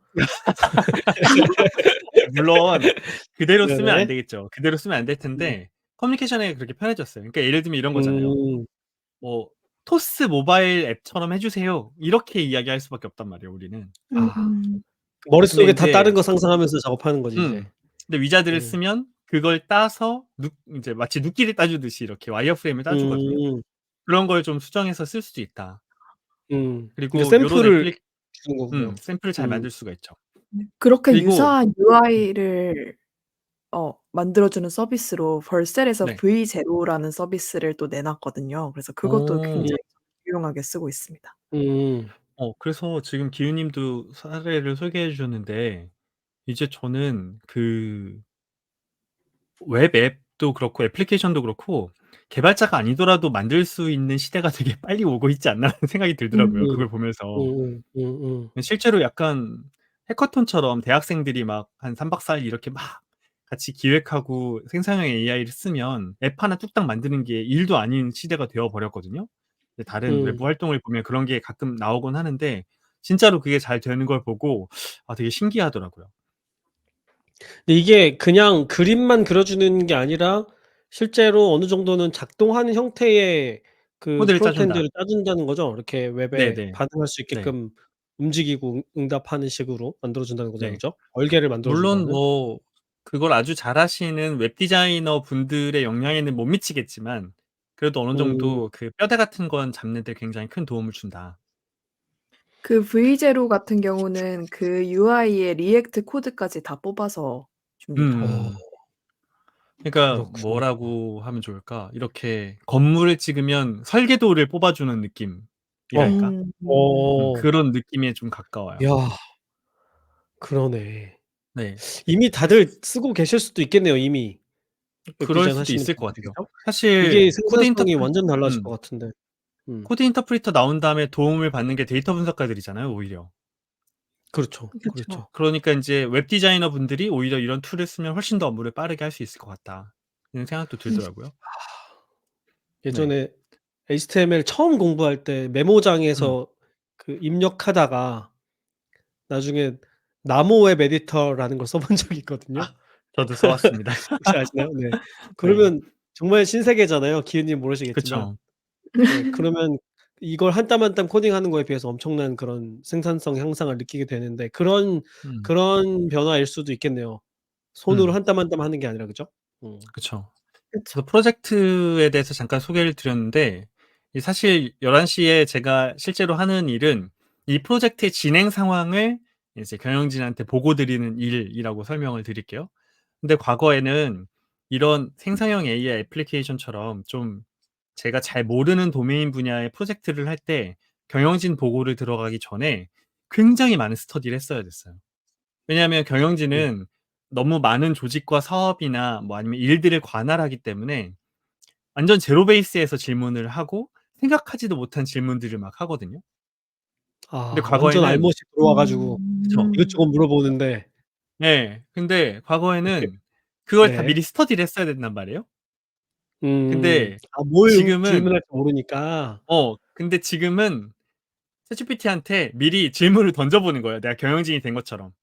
물론 그대로 쓰면 안 네네. 되겠죠. 그대로 쓰면 안 될 네. 텐데 커뮤니케이션이 그렇게 편해졌어요. 그러니까 예를 들면 이런 거잖아요. 음. 뭐 "토스 모바일 앱처럼 해 주세요." 이렇게 이야기할 수밖에 없단 말이에요 우리는. 아. 음. 근데 머릿속에 다 다른 인제 거 상상하면서 작업하는 거지 이제. 근데 위자드를 음. 쓰면 그걸 따서 눕 인제 마치 눕기를 따 주듯이 이렇게 와이어프레임을 따 주거든요. 음. 그런 걸 좀 수정해서 쓸 수도 있다. 그러니까 그리고 요런 샘플을 애플리 주는 거군요. 샘플을 잘 음. 만들 수가 있죠. 네. 그렇게 그리고 유사한 UI를 만들어 주는 서비스로 벌셀에서 네. V0라는 서비스를 또 내놨거든요. 그래서 그것도 어. 굉장히 유용하게 쓰고 있습니다. 음. 그래서 지금 기훈 님도 사례를 소개해 주셨는데 이제 저는 그 웹 앱도 그렇고 애플리케이션도 그렇고 '개발자가 아니더라도 만들 수 있는 시대가 되게 빨리 오고 있지 않나.'라는 생각이 들더라고요 음. 그걸 보면서. 음음. 실제로 약간 해커톤처럼 대학생들이 막 한 3 박 4일 이렇게 막 같이 기획하고 생성형 AI를 쓰면 앱 하나 뚝딱 만드는 게 일도 아닌 시대가 되어 버렸거든요. 근데 다른 외부 음. 활동을 보면 그런 게 가끔 나오곤 하는데 진짜로 그게 잘 되는 걸 보고 되게 신기하더라고요. 근데 이게 그냥 그림만 그려 주는 게 아니라 실제로 어느 정도는 작동하는 형태의 그 코드를 짜 준다. 프론트엔드를 짜 준다는 거죠? 이렇게 웹에 네네. 반응할 수 네. 있게끔 움직이고 응답하는 식으로 만들어 준다는 거잖아요. 네. 그죠? 얼개를 만들어 물론 준다는. 뭐 그걸 아주 잘하시는 웹 디자이너 분들의 역량에는 못 미치겠지만 그래도 어느 음. 정도 그 뼈대 같은 건 잡는 데 굉장히 큰 도움을 준다. 그 V0 같은 경우는 그 UI에 리액트 코드까지 다 뽑아서 줍니다. 어 음. 그러니까 그렇군요. 뭐라고 하면 좋을까? 이렇게 건물을 찍으면 설계도를 뽑아 주는 어. 느낌이랄까? 음. 어. 그런 느낌에 좀 가까워요. 야 그러네. 네. 이미 다들 쓰고 계실 수도 있겠네요 이미. 웹 그럴 디자인 수도 하시는 있을 것 분들이 같아요. 그죠? 이게 사실 생산성이 완전 달라질 것 음. 같은데. 음. 코드 인터프리터 나온 다음에 도움을 받는 게 데이터 분석가들이잖아요, 오히려. 그렇죠. 그쵸. 그렇죠. 그러니까 인제 웹 디자이너 분들이 오히려 '이런 툴을 쓰면 훨씬 더 업무를 빠르게 할 수 있을 것 같다.' 이런 생각도 음. 들더라고요. 네. 예전에 HTML 처음 공부할 때 음. 메모장에서 그 입력하다가 나중에 나모 웹 에디터라는 걸 써본 적이 있거든요. 저도 써 왔습니다. 혹시 아시나요? 네. 네. 그러면 정말 신세계잖아요. 기훈 님 모르시겠지만. 그쵸. 네 그러면 이걸 한 땀 한 땀 코딩하는 거에 비해서 엄청난 그런 생산성 향상을 느끼게 되는데 음. 그런 변화일 수도 있겠네요. 손으로 음. 한 땀 한 땀 하는 게 아니라 그죠? 음. 그쵸. 그쵸. 그래서 프로젝트에 대해서 잠깐 소개를 드렸는데 이 사실 11시에 제가 실제로 하는 일은 이 프로젝트의 진행 상황을 이제 경영진한테 보고 드리는 일이라고 설명을 드릴게요. 근데 과거에는 이런 생성형 AI 애플리케이션처럼 좀 제가 잘 모르는 도메인 분야의 프로젝트를 할 때 경영진 보고를 들어가기 전에 굉장히 많은 스터디를 했어야 됐어요. 왜냐하면 네. 경영진은 너무 많은 조직과 사업이나 뭐 아니면 일들을 관할하기 때문에 완전 제로 베이스에서 질문을 하고 생각하지도 못한 질문들을 막 하거든요. 근데 아 완전 과거에는 알못이 들어와 가지고 그쵸. 이것저것 물어보는데 네. 근데 네. 과거에는 그걸 다 네. 미리 스터디를 했어야 된단 말이에요. 음. 근데 아 뭘 지금은 질문할지 모르니까. 근데 지금은 챗GPT한테 미리 질문을 던져 보는 거예요, 내가 경영진이 된 것처럼.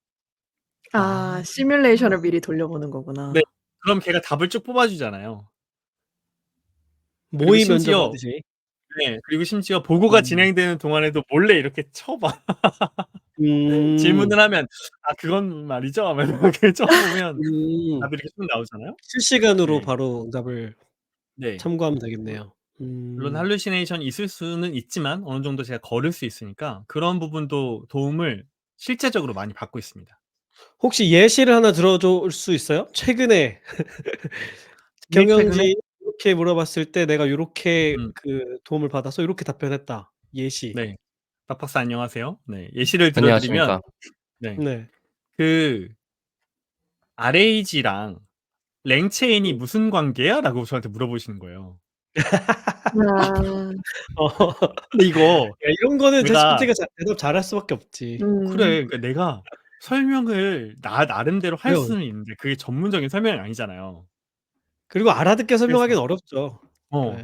아. 시뮬레이션을 미리 돌려보는 네. 거구나. 그럼 걔가 답을 쭉 뽑아 주잖아요. 그리고 모의 심지어 면접하듯이. 그리고 심지어 보고가 음. 진행되는 동안에도 몰래 이렇게 쳐 봐. 음. 질문을 하면 "아 그건 말이죠." 하면서 이렇게 쳐 보면 음. 답이 이렇게 쭉 나오잖아요. 실시간으로 네. 바로 응답을 네. 참고하면 되겠네요. 물론 할루시네이션이 있을 수는 있지만 어느 정도 제가 거를 수 있으니까 그런 부분도 도움을 실제적으로 많이 받고 있습니다. 혹시 예시를 하나 들어 줄 수 있어요? 최근에 제일 최근에 경영진이 요렇게 물어봤을 때 내가 요렇게 음 그 도움을 받아서 요렇게 답변했다. 예시. 네. 박 박사 안녕하세요. 네. 예시를 들어 드리면 안녕하십니까. 네. 네. 그 "RAG랑 랭체인이 음. 무슨 관계야?"라고 저한테 물어보시는 거예요. 아. 어. 근데 이거 야 이런 거는 내가 챗GPT가 대답 잘할 수밖에 없지. 음. 그래. 그러니까 내가 설명을 나름대로 할 어려워요. 수는 있는데 그게 전문적인 설명이 아니잖아요. 그리고 알아듣게 설명하기는 그래서 어렵죠.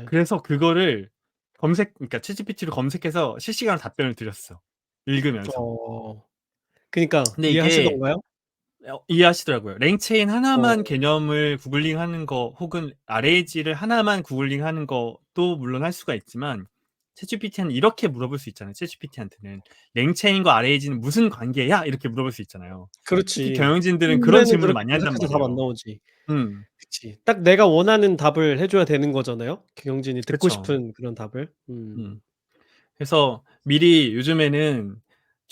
예. 그래서 그거를 그러니까 챗GPT로 검색해서 실시간으로 답변을 드렸어, 읽으면서. 어. 그니까 근데 이게 이해하시던가요? 이해하시더라고요. 랭체인 하나만 어. 개념을 구글링하는 거 혹은 RAG를 하나만 구글링하는 것도 물론 할 수가 있지만 챗GPT한테 이렇게 물어볼 수 있잖아요, 챗GPT한테는. "랭체인과 RAG는 무슨 관계야?" 이렇게 물어볼 수 있잖아요. 특히 그렇지. 경영진들은 그런 처음에는 질문을 그렇게 많이 한단 검색해서 답 안 말이에요. 나오지. 음. 그치. 딱 내가 원하는 답을 해 줘야 되는 거잖아요, 경영진이 듣고 그쵸. 싶은 그런 답을. 음. 그래서 미리 요즘에는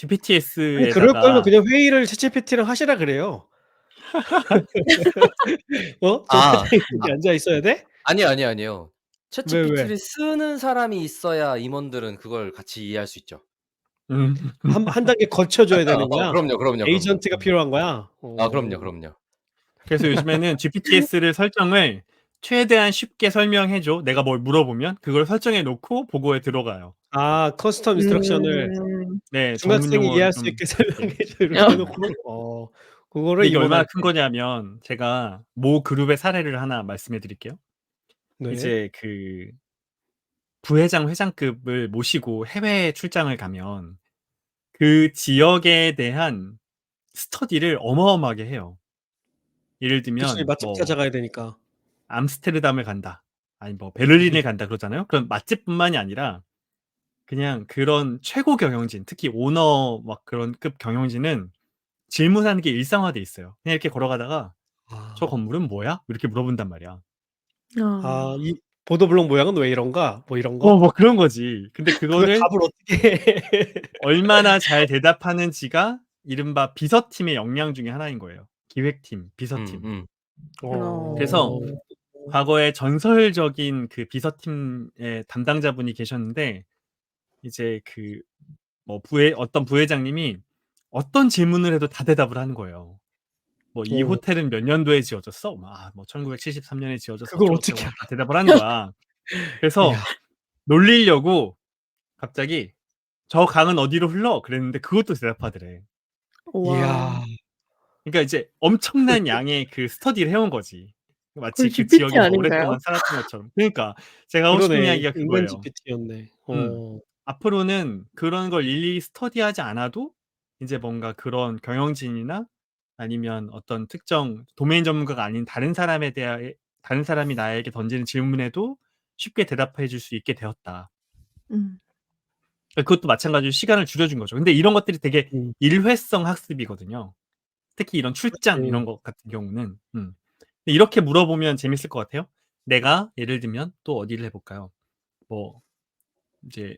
아니 그럴 거면 GPTS에다가 그냥 회의를 챗GPT랑 하시라 그래요. 어? 저 아. 회사에 아 여기 앉아 있어야 돼? 아니요. 왜? 챗GPT를 쓰는 사람이 있어야 임원들은 그걸 같이 이해할 수 있죠. 음. 한 단계 거쳐 줘야 되는 거야? 그럼요. 에이전트가 필요한 거야? 아 어. 그럼요. 그래서 요즘에는 GPTS를 설정을 최대한 쉽게 설명해 줘. 내가 뭘 물어보면 그걸 설정해 놓고 보고에 들어가요. 아 커스텀 인스트럭션을 음. 네. 전문 중학생이 용어를 이해할 수 좀 있게 이렇게. 설명해 줘 이렇게 해 네. 놓고 그거를 근데 이게 얼마나 임원한테 큰 거냐면 제가 모 그룹의 사례를 하나 말씀해 드릴게요. 네. 이제 그 부회장, 회장급을 모시고 해외 출장을 가면 그 지역에 대한 스터디를 어마어마하게 해요. 예를 그치. 들면 맛집 뭐 찾아가야 되니까. 암스테르담을 간다. 아니 뭐 베를린을 간다 그러잖아요. 그럼 맛집뿐만이 아니라 그냥 그런 최고 경영진, 특히 오너 막 그런 급 경영진은 질문하는 게 일상화돼 있어요. 그냥 이렇게 걸어가다가 "저 아. 건물은 뭐야?" 이렇게 물어본단 말이야. 아 아. 이 보도블록 모양은 왜 이런가? 뭐 이런 거? 뭐 그런 거지. 근데 그걸 그거를 답을 어떻게 해. 얼마나 잘 대답하는지가 이른바 비서팀의 역량 중에 하나인 거예요. 기획팀, 비서팀. 그래서 어. 어. 과거에 전설적인 그 비서팀의 담당자분이 계셨는데 이제 그 뭐 어떤 부회장님이 어떤 질문을 해도 다 대답을 하는 거예요. 뭐 "이 어. 호텔은 몇 년도에 지어졌어?" 뭐 "1973 년에 지어져서 그걸 어쩌고저쩌고." 어떻게 막 알아. 다 대답을 하는 거야. 이야. 그래서 놀리려고 갑자기 "저 강은 어디로 흘러?" 그랬는데 그것도 대답하더래. 와. 이야. 그러니까 이제 엄청난 양의 그 스터디를 해온 거지. 거의 마치 그 GPT 지역에서 아닌가요? 오랫동안 살았던 것처럼. 그러니까 제가 하고 싶은 그러네. 이야기가 인간 그거예요. GPT였네. 음. 어. 앞으로는 그런 걸 일일이 스터디하지 않아도 이제 뭔가 그런 경영진이나 아니면 어떤 특정 도메인 전문가가 아닌 다른 사람이 나에게 던지는 질문에도 쉽게 대답해 줄 수 있게 되었다. 음. 그것도 마찬가지로 시간을 줄여 준 거죠. 근데 이런 것들이 되게 음. 일회성 학습이거든요. 특히 이런 출장 그치. 이런 것 같은 경우는. 근데 이렇게 물어보면 재밌을 것 같아요. 내가 예를 들면 또 어디를 해 볼까요? 뭐 이제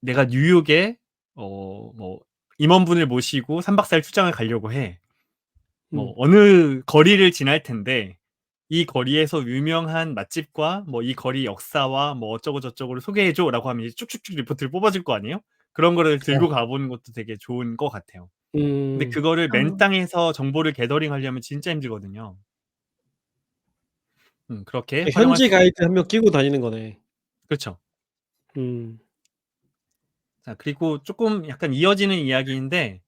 내가 뉴욕에 뭐 임원분을 모시고 3박 4일 출장을 가려고 해. 뭐 어느 거리를 지날 텐데 이 거리에서 유명한 맛집과 뭐 이 거리 역사와 뭐 어쩌고 저쩌고를 소개해 줘라고 하면 이제 쭉쭉쭉 리포트를 뽑아줄 거 아니에요? 그런 거를 들고 그쵸. 가보는 것도 되게 좋은 것 같아요. 근데 음. 그거를 맨 어. 땅에서 정보를 게더링 하려면 진짜 힘들거든요. 그렇게 활용할 현지 수가 가이드 있다. 한 명 끼고 다니는 거네. 그렇죠. 음. 자, 그리고 조금 약간 이어지는 이야기인데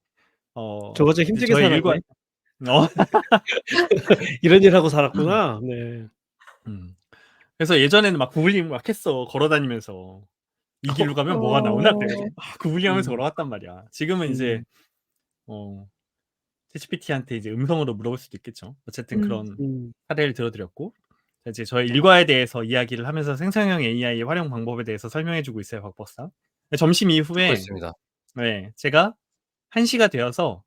저거 좀 이제 힘들게 저의 일과 살았네. 어 이런 일 하고 살았구나. 네. 음. 그래서 예전에는 막 구글링 막 했어. 걸어 다니면서. 이 길로 가면 뭐가 나오나? 그래 어. 가지고 막 구글링하면서 음. 걸어왔단 말이야. 지금은 이제 음. 어 챗GPT한테 이제 음성으로 물어볼 수도 있겠죠. 어쨌든 음. 그런 음. 사례를 들어 드렸고, 자 이제 저의 일과에 대해서 이야기를 하면서 생성형 AI의 활용 방법에 대해서 설명해 주고 있어요, 박 박사. 점심 듣고 이후에 있습니다. 네, 제가 1 시가 되어서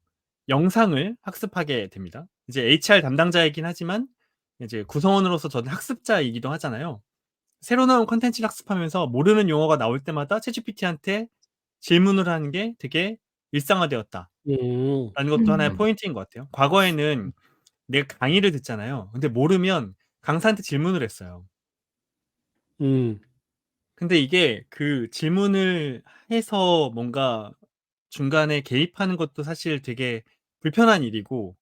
영상을 학습하게 됩니다. 이제 HR 담당자이긴 하지만 이제 구성원으로서 저는 학습자이기도 하잖아요. 새로 나온 콘텐츠를 학습하면서 모르는 용어가 나올 때마다 챗GPT한테 질문을 하는 게 되게 일상화되었다라는 음. 것도 하나의 음. 포인트인 것 같아요. 과거에는 내가 강의를 듣잖아요. 근데 모르면 강사한테 질문을 했어요. 음. 근데 이게 그 질문을 해서 뭔가 중간에 개입하는 것도 사실 되게 불편한 일이고,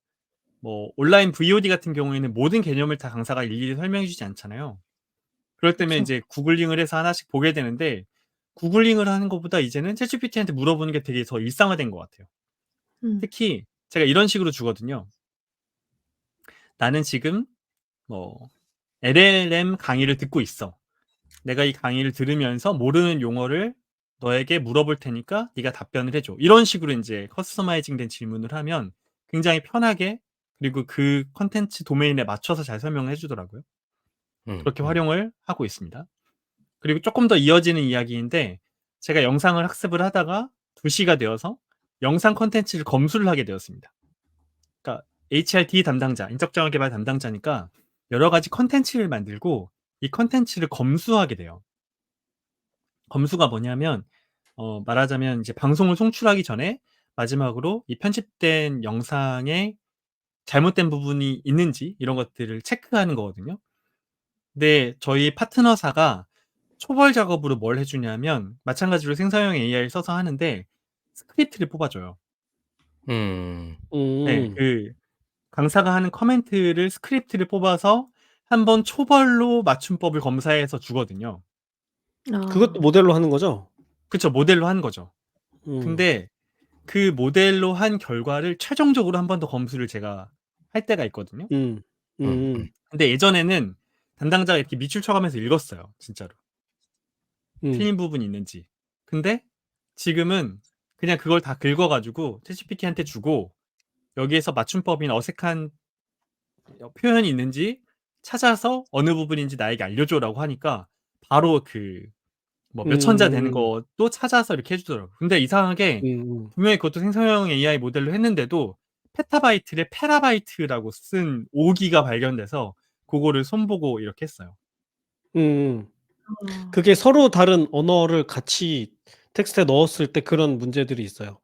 뭐 온라인 VOD 같은 경우에는 모든 개념을 다 강사가 일일이 설명해 주지 않잖아요. 그럴 때면 그쵸. 인제 구글링을 해서 하나씩 보게 되는데, 구글링을 하는 것보다 이제는 챗GPT한테 물어보는 게 되게 더 일상화된 것 같아요. 음. 특히 제가 이런 식으로 주거든요. "나는 지금 뭐 LLM 강의를 듣고 있어. 내가 이 강의를 들으면서 모르는 용어를 너에게 물어볼 테니까 네가 답변을 해 줘." 이런 식으로 인제 커스터마이징 된 질문을 하면 굉장히 편하게, 그리고 그 콘텐츠 도메인에 맞춰서 잘 설명을 해 주더라고요. 그렇게 음. 활용을 하고 있습니다. 그리고 쪼끔 더 이어지는 이야기인데, 제가 영상을 학습을 하다가 2 시가 되어서 영상 콘텐츠를 검수를 하게 되었습니다. 그러니까 HRD 담당자, 인적 자원 개발 담당자니까 여러 가지 콘텐츠를 만들고 이 콘텐츠를 검수하게 돼요. 검수가 뭐냐면 말하자면 이제 방송을 송출하기 전에 마지막으로 이 편집된 영상에 잘못된 부분이 있는지 이런 것들을 체크하는 거거든요. 근데 저희 파트너사가 초벌 작업으로 뭘 해 주냐면 마찬가지로 생성형 AI를 써서 하는데 스크립트를 뽑아 줘요. 음. 네. 음. 그 강사가 하는 코멘트를 스크립트를 뽑아서 한번 초벌로 맞춤법을 검사해서 주거든요. 그것도 아. 모델로 하는 거죠? 그쵸. 모델로 한 거죠. 음. 근데 그 모델로 한 결과를 최종적으로 한 번 더 검수를 제가 할 때가 있거든요. 음. 음음. 음. 근데 예전에는 담당자가 이렇게 밑줄 쳐 가면서 읽었어요, 진짜로. 음. 틀린 부분이 있는지. 근데 지금은 그냥 그걸 다 긁어 가지고 챗GPT한테 주고 여기에서 맞춤법이나 어색한 표현이 있는지 찾아서 "어느 부분인지 나에게 알려줘."라고 하니까 바로 그 뭐 몇 천자 되는 음. 것도 찾아서 이렇게 해 주더라고요. 근데 이상하게 음음. 분명히 그것도 생성형 AI 모델로 했는데도 페타바이트를 테라바이트라고 쓴 오기가 발견돼서 고거를 손보고 이렇게 했어요. 음음. 아. 그게 서로 다른 언어를 같이 텍스트에 넣었을 때 그런 문제들이 있어요.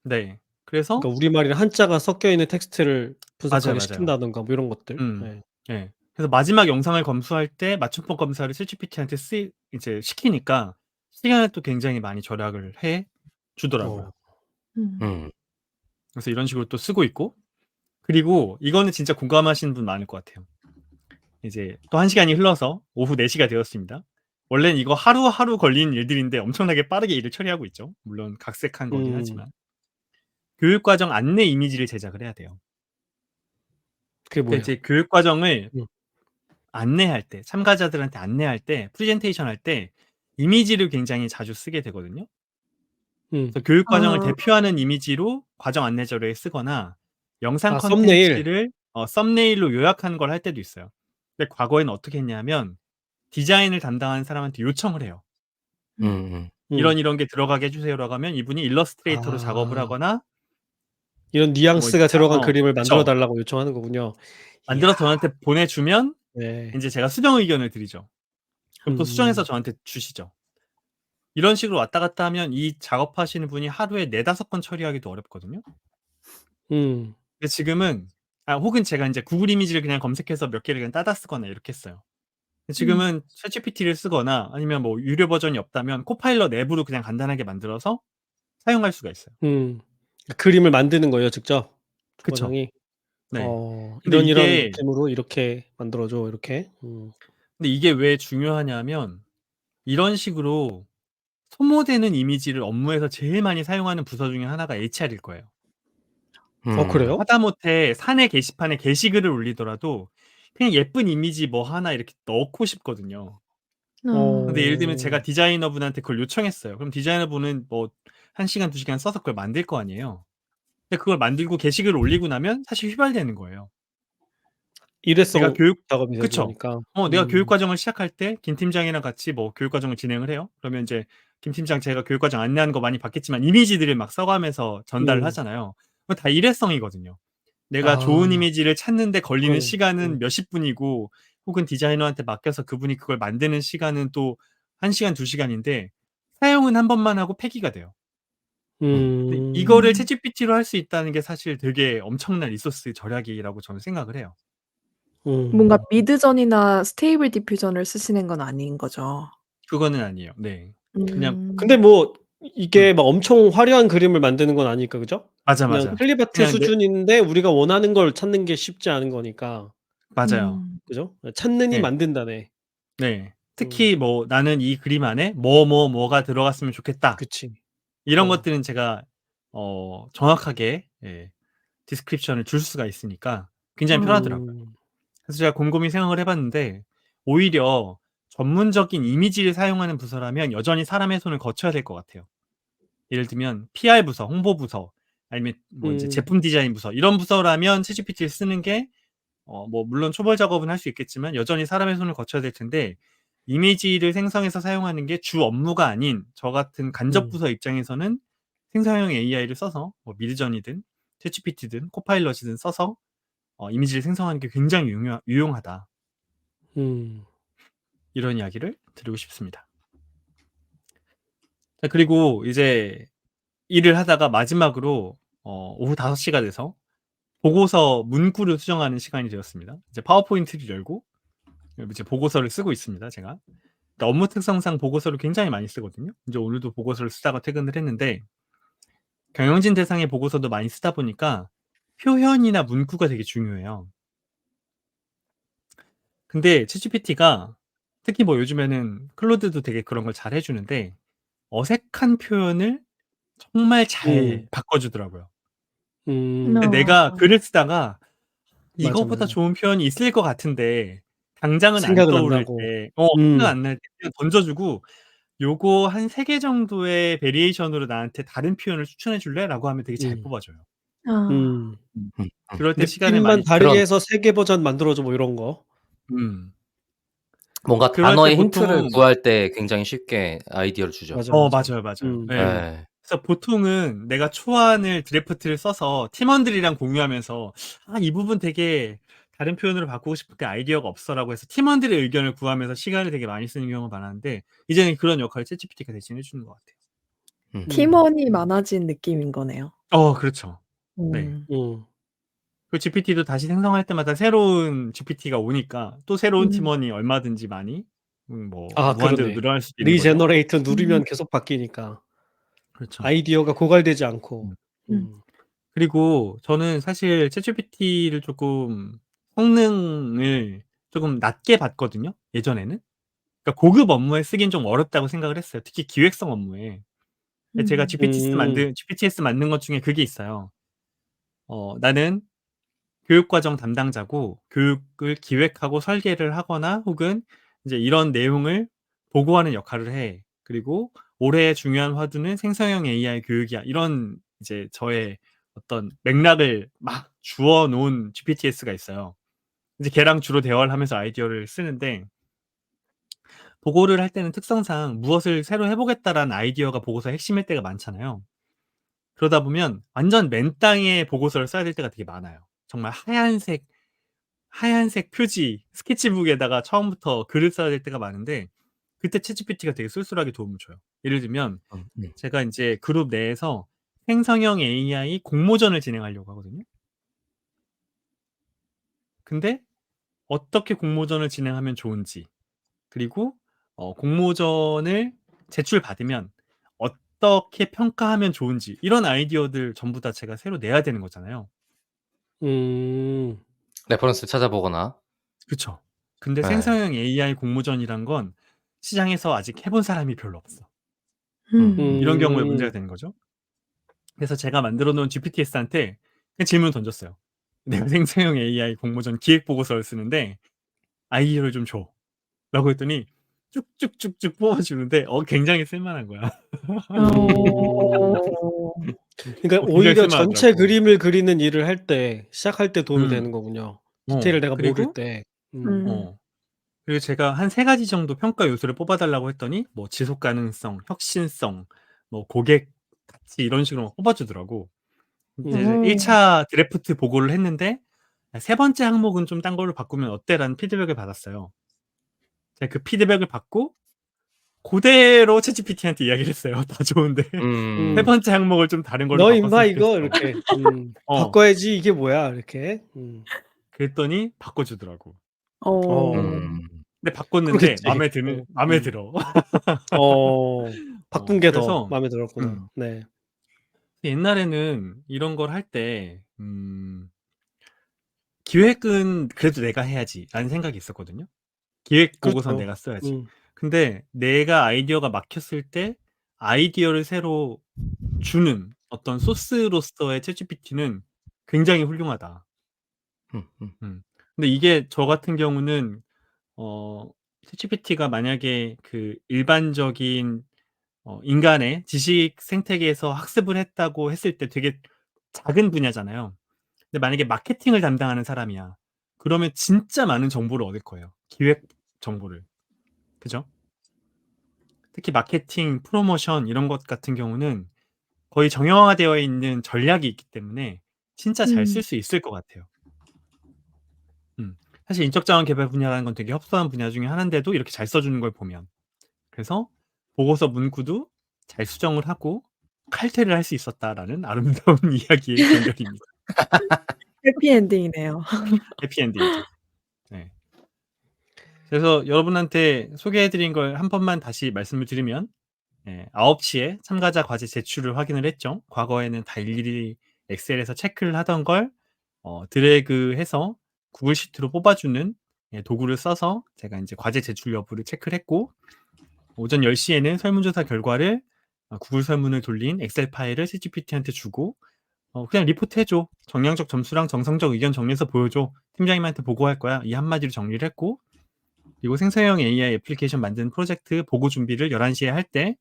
네. 그래서 그러니까 우리말이랑 한자가 섞여 있는 텍스트를 맞아요, 분석하게 맞아요. 시킨다든가 뭐 이런 것들. 음. 네. 예. 그래서 마지막 영상을 검수할 때 맞춤법 검사를 챗GPT한테 이제 시키니까 시간을 또 굉장히 많이 절약을 해 주더라고요. 어. 음. 음. 그래서 이런 식으로 또 쓰고 있고, 그리고 이거는 진짜 공감하시는 분 많을 것 같아요. 이제 또 1 시간이 흘러서 오후 4 시가 되었습니다. 원래는 이거 하루하루 걸리는 일들인데 엄청나게 빠르게 일을 처리하고 있죠. 물론 각색한 거긴 음. 하지만. 교육과정 안내 이미지를 제작을 해야 돼요. 그게 그러니까 뭐예요? 이제 교육과정을 음. 안내할 때, 참가자들한테 안내할 때, 프레젠테이션 할 때 이미지를 굉장히 자주 쓰게 되거든요. 음. 그래서 교육과정을 아. 대표하는 이미지로 과정 안내 자료에 쓰거나 영상 아 썸네일. 콘텐츠를 썸네일로 요약하는 걸 할 때도 있어요. 근데 과거에는 어떻게 했냐면 디자인을 담당하는 사람한테 요청을 해요. 음. 음음. 음. "이런 게 들어가게 해 주세요."라고 하면 이분이 일러스트레이터로 작업을 아. 하거나 이런 뭐 뉘앙스가 들어간 그림을 만들어 그쵸. 달라고 요청하는 거군요. 이야. 만들어서 저한테 보내주면 네. 인제 제가 수정 의견을 드리죠. 그럼 또 수정해서 저한테 주시죠. 이런 식으로 왔다 갔다 하면 이 작업하시는 분이 하루에 4-5 건 처리하기도 어렵거든요. 음. 근데 지금은 혹은 제가 인제 구글 이미지를 그냥 검색해서 몇 개를 그냥 따다 쓰거나 이렇게 했어요. 근데 음. 지금은 챗GPT를 쓰거나 아니면 뭐 유료 버전이 없다면 코파일럿 앱으로 그냥 간단하게 만들어서 사용할 수가 있어요. 그림을 만드는 거예요, 직접? 그쵸. 초보장이? 네. 근데 "이런 이런 이게 느낌으로 이렇게 만들어 줘." 이렇게? 근데 이게 왜 중요하냐면 이런 식으로 소모되는 이미지를 업무에서 제일 많이 사용하는 부서 중에 하나가 HR일 거예요. 그래요? 하다못해 사내 게시판에 게시글을 올리더라도 그냥 예쁜 이미지 뭐 하나 이렇게 넣고 싶거든요. 근데 예를 들면 제가 어. 디자이너분한테 그걸 요청했어요. 그럼 디자이너분은 뭐 1 시간 2 시간 써서 그걸 만들 거 아니에요. 근데 그걸 만들고 게시글을 올리고 나면 사실 휘발되는 거예요. 내가 일회성 교육 작업이 되는 그쵸. 거니까. 내가 교육 과정을 시작할 때 김 팀장이랑 같이 뭐 교육 과정을 진행을 해요. 그러면 인제 김 팀장 제가 교육 과정 안내하는 거 많이 봤겠지만 이미지들을 막 써 가면서 전달을 음. 하잖아요. 그거 다 일회성이거든요. 내가 아. 좋은 이미지를 찾는데 걸리는 음. 시간은 몇십 분이고 혹은 디자이너한테 맡겨서 그분이 그걸 만드는 시간은 또 1 시간 2 시간인데 사용은 한 번만 하고 폐기가 돼요. 근데 음. 이거를 음. 챗GPT로 할 수 있다는 게 사실 되게 엄청난 리소스 절약이라고 저는 생각을 해요. 뭔가 음. 미드전이나 스테이블 디퓨전을 쓰시는 건 아닌 거죠? 그거는 아니에요. 네. 그냥 근데 음. 뭐 음. 이게 막 엄청 화려한 그림을 만드는 건 아니니까 그죠? 맞아, 그냥 맞아. 클립아트 그냥 내 수준인데 우리가 원하는 걸 찾는 게 쉽지 않은 거니까. 맞아요. 음. 그죠? 찾느니 네. 만든다네. 네. 음. 특히 뭐 '나는 이 그림 안에 뭐가 들어갔으면 좋겠다.' 그치. 이런 어. 것들은 제가 정확하게 디스크립션을 줄 수가 있으니까 굉장히 편하더라고요. 음. 그래서 제가 곰곰이 생각을 해 봤는데 오히려 전문적인 이미지를 사용하는 부서라면 여전히 사람의 손을 거쳐야 될 것 같아요. 예를 들면 PR 부서, 홍보 부서 아니면 뭐 인제 음. 제품 디자인 부서 이런 부서라면 챗GPT를 쓰는 게 뭐 물론 초벌 작업은 할 수 있겠지만 여전히 사람의 손을 거쳐야 될 텐데 이미지를 생성해서 사용하는 게 주 업무가 아닌 저 같은 간접 음. 부서 입장에서는 생성형 AI를 써서 뭐 미드전이든 챗GPT든 코파일럿이든 써서 이미지를 생성하는 게 굉장히 유용하다. 음. 이런 이야기를 드리고 싶습니다. 자 그리고 이제 일을 하다가 마지막으로 오후 5 시가 돼서 보고서 문구를 수정하는 시간이 되었습니다. 이제 파워포인트를 열고 이제 보고서를 쓰고 있습니다, 제가. 그러니까 업무 특성상 보고서를 굉장히 많이 쓰거든요. 이제 오늘도 보고서를 쓰다가 퇴근을 했는데 경영진 대상의 보고서도 많이 쓰다 보니까 표현이나 문구가 되게 중요해요. 근데 챗GPT가 특히 뭐 요즘에는 클로드도 되게 그런 걸 잘해 주는데 어색한 표현을 정말 음. 잘 바꿔 주더라고요. 근데 음. 내가 아. 글을 쓰다가 맞아, 이거보다 맞아. 좋은 표현이 있을 것 같은데 당장은 안 생각은 안 떠오를 나고. 때 생각 음. 안 날 때 그냥 던져 주고 "요거 한 3개 정도의 베리에이션으로 나한테 다른 표현을 추천해 줄래?"라고 하면 되게 잘 음. 뽑아 줘요. 아. 음. 음. 그럴 때 시간을 느낌만 많이 다르게 그런 해서 3개 버전 만들어 줘 뭐 이런 거. 음. 뭔가 그럴 때 단어의 힌트를 보통 구할 때 굉장히 쉽게 아이디어를 주죠. 맞아, 맞아. 맞아요, 맞아요. 음. 예. 예. 그래서 보통은 내가 초안을 드래프트를 써서 팀원들이랑 공유하면서 "아 이 부분 되게 다른 표현으로 바꾸고 싶은데 아이디어가 없어."라고 해서 팀원들의 의견을 구하면서 시간을 되게 많이 쓰는 경우가 많았는데 이제는 그런 역할을 챗GPT가 대신해 주는 것 같아요. 음. 팀원이 많아진 느낌인 거네요. 그렇죠. 네. 음. 음. 그 GPT도 다시 생성할 때마다 새로운 GPT가 오니까 또 새로운 음. 팀원이 얼마든지 많이 뭐 아 무한대로 그러네. 늘어날 수도 있는 거죠. 리제너레이트 음. 누르면 계속 바뀌니까. 그렇죠. 아이디어가 고갈되지 않고. 음. 음. 음. 그리고 저는 사실 챗GPT를 쪼끔 성능을 쪼금 낮게 봤거든요, 예전에는. 그러니까 고급 업무에 쓰긴 좀 어렵다고 생각을 했어요. 특히 기획성 업무에. 근데 제가 음. GPTs 만든 것 중에 그게 있어요. 나는 교육과정 담당자고 교육을 기획하고 설계를 하거나 혹은 이제 이런 내용을 보고하는 역할을 해. 그리고 올해의 중요한 화두는 생성형 AI 교육이야. 이런 이제 저의 어떤 맥락을 막 주어 놓은 GPTS가 있어요. 이제 걔랑 주로 대화를 하면서 아이디어를 쓰는데 보고를 할 때는 특성상 '무엇을 새로 해 보겠다.'라는 아이디어가 보고서의 핵심일 때가 많잖아요. 그러다 보면 완전 맨땅에 보고서를 써야 될 때가 되게 많아요. 정말 하얀색 표지 스케치북에다가 처음부터 글을 써야 될 때가 많은데 그때 챗GPT가 되게 쏠쏠하게 도움을 줘요. 예를 들면 제가 인제 그룹 내에서 생성형 AI 공모전을 진행하려고 하거든요. 근데 어떻게 공모전을 진행하면 좋은지 그리고 공모전을 제출받으면 어떻게 평가하면 좋은지 이런 아이디어들 전부 다 제가 새로 내야 되는 거잖아요. 레퍼런스를 찾아보거나. 그쵸. 근데 네. 생성형 AI 공모전이란 건 시장에서 아직 해본 사람이 별로 없어. 이런 경우에 문제가 되는 거죠. 그래서 제가 만들어 놓은 GPTS한테 그냥 질문을 던졌어요. "내가 생성형 AI 공모전 기획 보고서를 쓰는데 아이디어를 좀 줘."라고 했더니 쭉쭉쭉쭉 뽑아 주는데 굉장히 쓸 만한 거야. 그러니까 굉장히 오히려 쓸 전체 만하더라고. 그림을 그리는 일을 할 때 시작할 때 도움이 되는 음. 거군요. 디테일을 내가 모를 그리고 때. 그리고 제가 한 3 가지 정도 평가 요소를 뽑아 달라고 했더니 뭐 지속 가능성, 혁신성, 뭐 고객 가치 이런 식으로 막 뽑아 주더라고. 이제 1 차 드래프트 보고를 했는데 "세 번째 항목은 좀 딴 걸로 바꾸면 어때?"라는 피드백을 받았어요. 제가 그 피드백을 받고 고대로 챗GPT한테 이야기를 했어요. 다 좋은데 세 번째 항목을 좀 다른 걸로 "너 임마 바꿨으면 이거." 좋겠어. 이렇게. 어. "바꿔야지. 이게 뭐야." 이렇게. 그랬더니 바꿔 주더라고. 근데 바꿨는데 그러겠지. 마음에 들어. 바꾼 게 더 그래서 마음에 들었구나. 네. 옛날에는 이런 걸 할 때 '기획은 그래도 내가 해야지.'라는 생각이 있었거든요. 기획 보고서는 그렇죠. 내가 써야지. 근데 내가 아이디어가 막혔을 때 아이디어를 새로 주는 어떤 소스로서의 챗GPT는 굉장히 훌륭하다. 음. 근데 이게 저 같은 경우는 챗GPT가 만약에 그 일반적인 인간의 지식 생태계에서 학습을 했다고 했을 때 되게 작은 분야잖아요. 근데 만약에 마케팅을 담당하는 사람이야. 그러면 진짜 많은 정보를 얻을 거예요, 기획 정보를. 그죠? 특히 마케팅, 프로모션 이런 것 같은 경우는 거의 정형화되어 있는 전략이 있기 때문에 진짜 잘 쓸 수 있을 것 같아요. 사실 인적 자원 개발 분야라는 건 되게 협소한 분야 중에 하나인데도 이렇게 잘 써 주는 걸 보면. 그래서 보고서 문구도 잘 수정을 하고 칼퇴를 할 수 있었다라는 아름다운 이야기의 전결입니다. 해피엔딩이네요. 해피엔딩이죠. 네. 그래서 여러분한테 소개해 드린 걸 한 번만 다시 말씀을 드리면 9시에 참가자 과제 제출을 확인을 했죠. 과거에는 다 일일이 엑셀에서 체크를 하던 걸 드래그해서 구글 시트로 뽑아주는 도구를 써서 제가 인제 과제 제출 여부를 체크를 했고 오전 10시에는 설문조사 결과를 구글 설문을 돌린 엑셀 파일을 챗GPT한테 주고 "그냥 리포트해 줘. 정량적 점수랑 정성적 의견 정리해서 보여줘. 팀장님한테 보고할 거야." 이 한마디로 정리를 했고 그리고 생성형 AI 애플리케이션 만드는 프로젝트 보고 준비를 11시에 할 때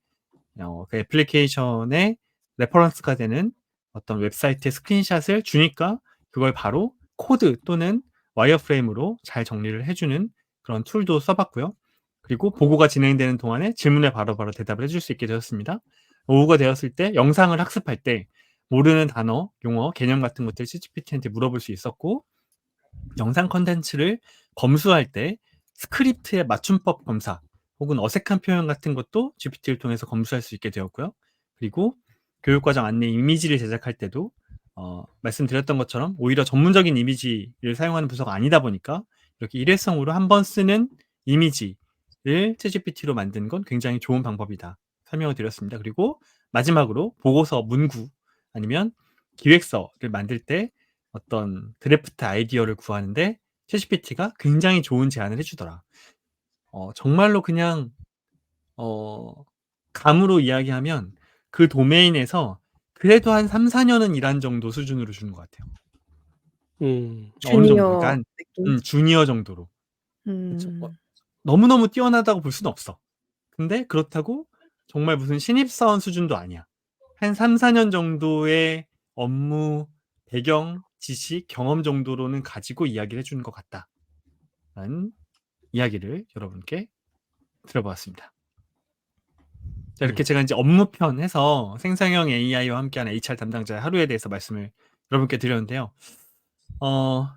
그 애플리케이션의 레퍼런스가 되는 어떤 웹사이트의 스크린샷을 주니까 그걸 바로 코드 또는 와이어프레임으로 잘 정리를 해 주는 그런 툴도 써 봤고요. 그리고 보고가 진행되는 동안에 질문에 바로바로 대답을 해줄 수 있게 되었습니다. 오후가 되었을 때 영상을 학습할 때 모르는 단어, 용어, 개념 같은 것들 챗GPT한테 물어볼 수 있었고 영상 콘텐츠를 검수할 때 스크립트의 맞춤법 검사 혹은 어색한 표현 같은 것도 GPT를 통해서 검수할 수 있게 되었고요. 그리고 교육과정 안내 이미지를 제작할 때도 말씀드렸던 것처럼 오히려 전문적인 이미지를 사용하는 부서가 아니다 보니까 이렇게 일회성으로 한 번 쓰는 이미지를 챗GPT로 만드는 건 굉장히 좋은 방법이다. 설명을 드렸습니다. 그리고 마지막으로 보고서 문구 아니면 기획서를 만들 때 어떤 드래프트 아이디어를 구하는데 챗GPT가 굉장히 좋은 제안을 해 주더라. 정말로 그냥 감으로 이야기하면 그 도메인에서 그래도 한 3-4 년은 일한 정도 수준으로 주는 것 같아요. 어느 정도 그러니까 주니어 한 느낌? 주니어 정도로. 그쵸. 너무너무 뛰어나다고 볼 수는 없어. 근데 그렇다고 정말 무슨 신입사원 수준도 아니야. 한 3-4년 정도의 업무 배경, 지식, 경험 정도로는 가지고 이야기를 해 주는 것 같다라는 이야기를 여러분께 드려 보았습니다. 자 이렇게 제가 인제 업무편 해서 생성형 AI와 함께하는 HR 담당자의 하루에 대해서 말씀을 여러분께 드렸는데요. 어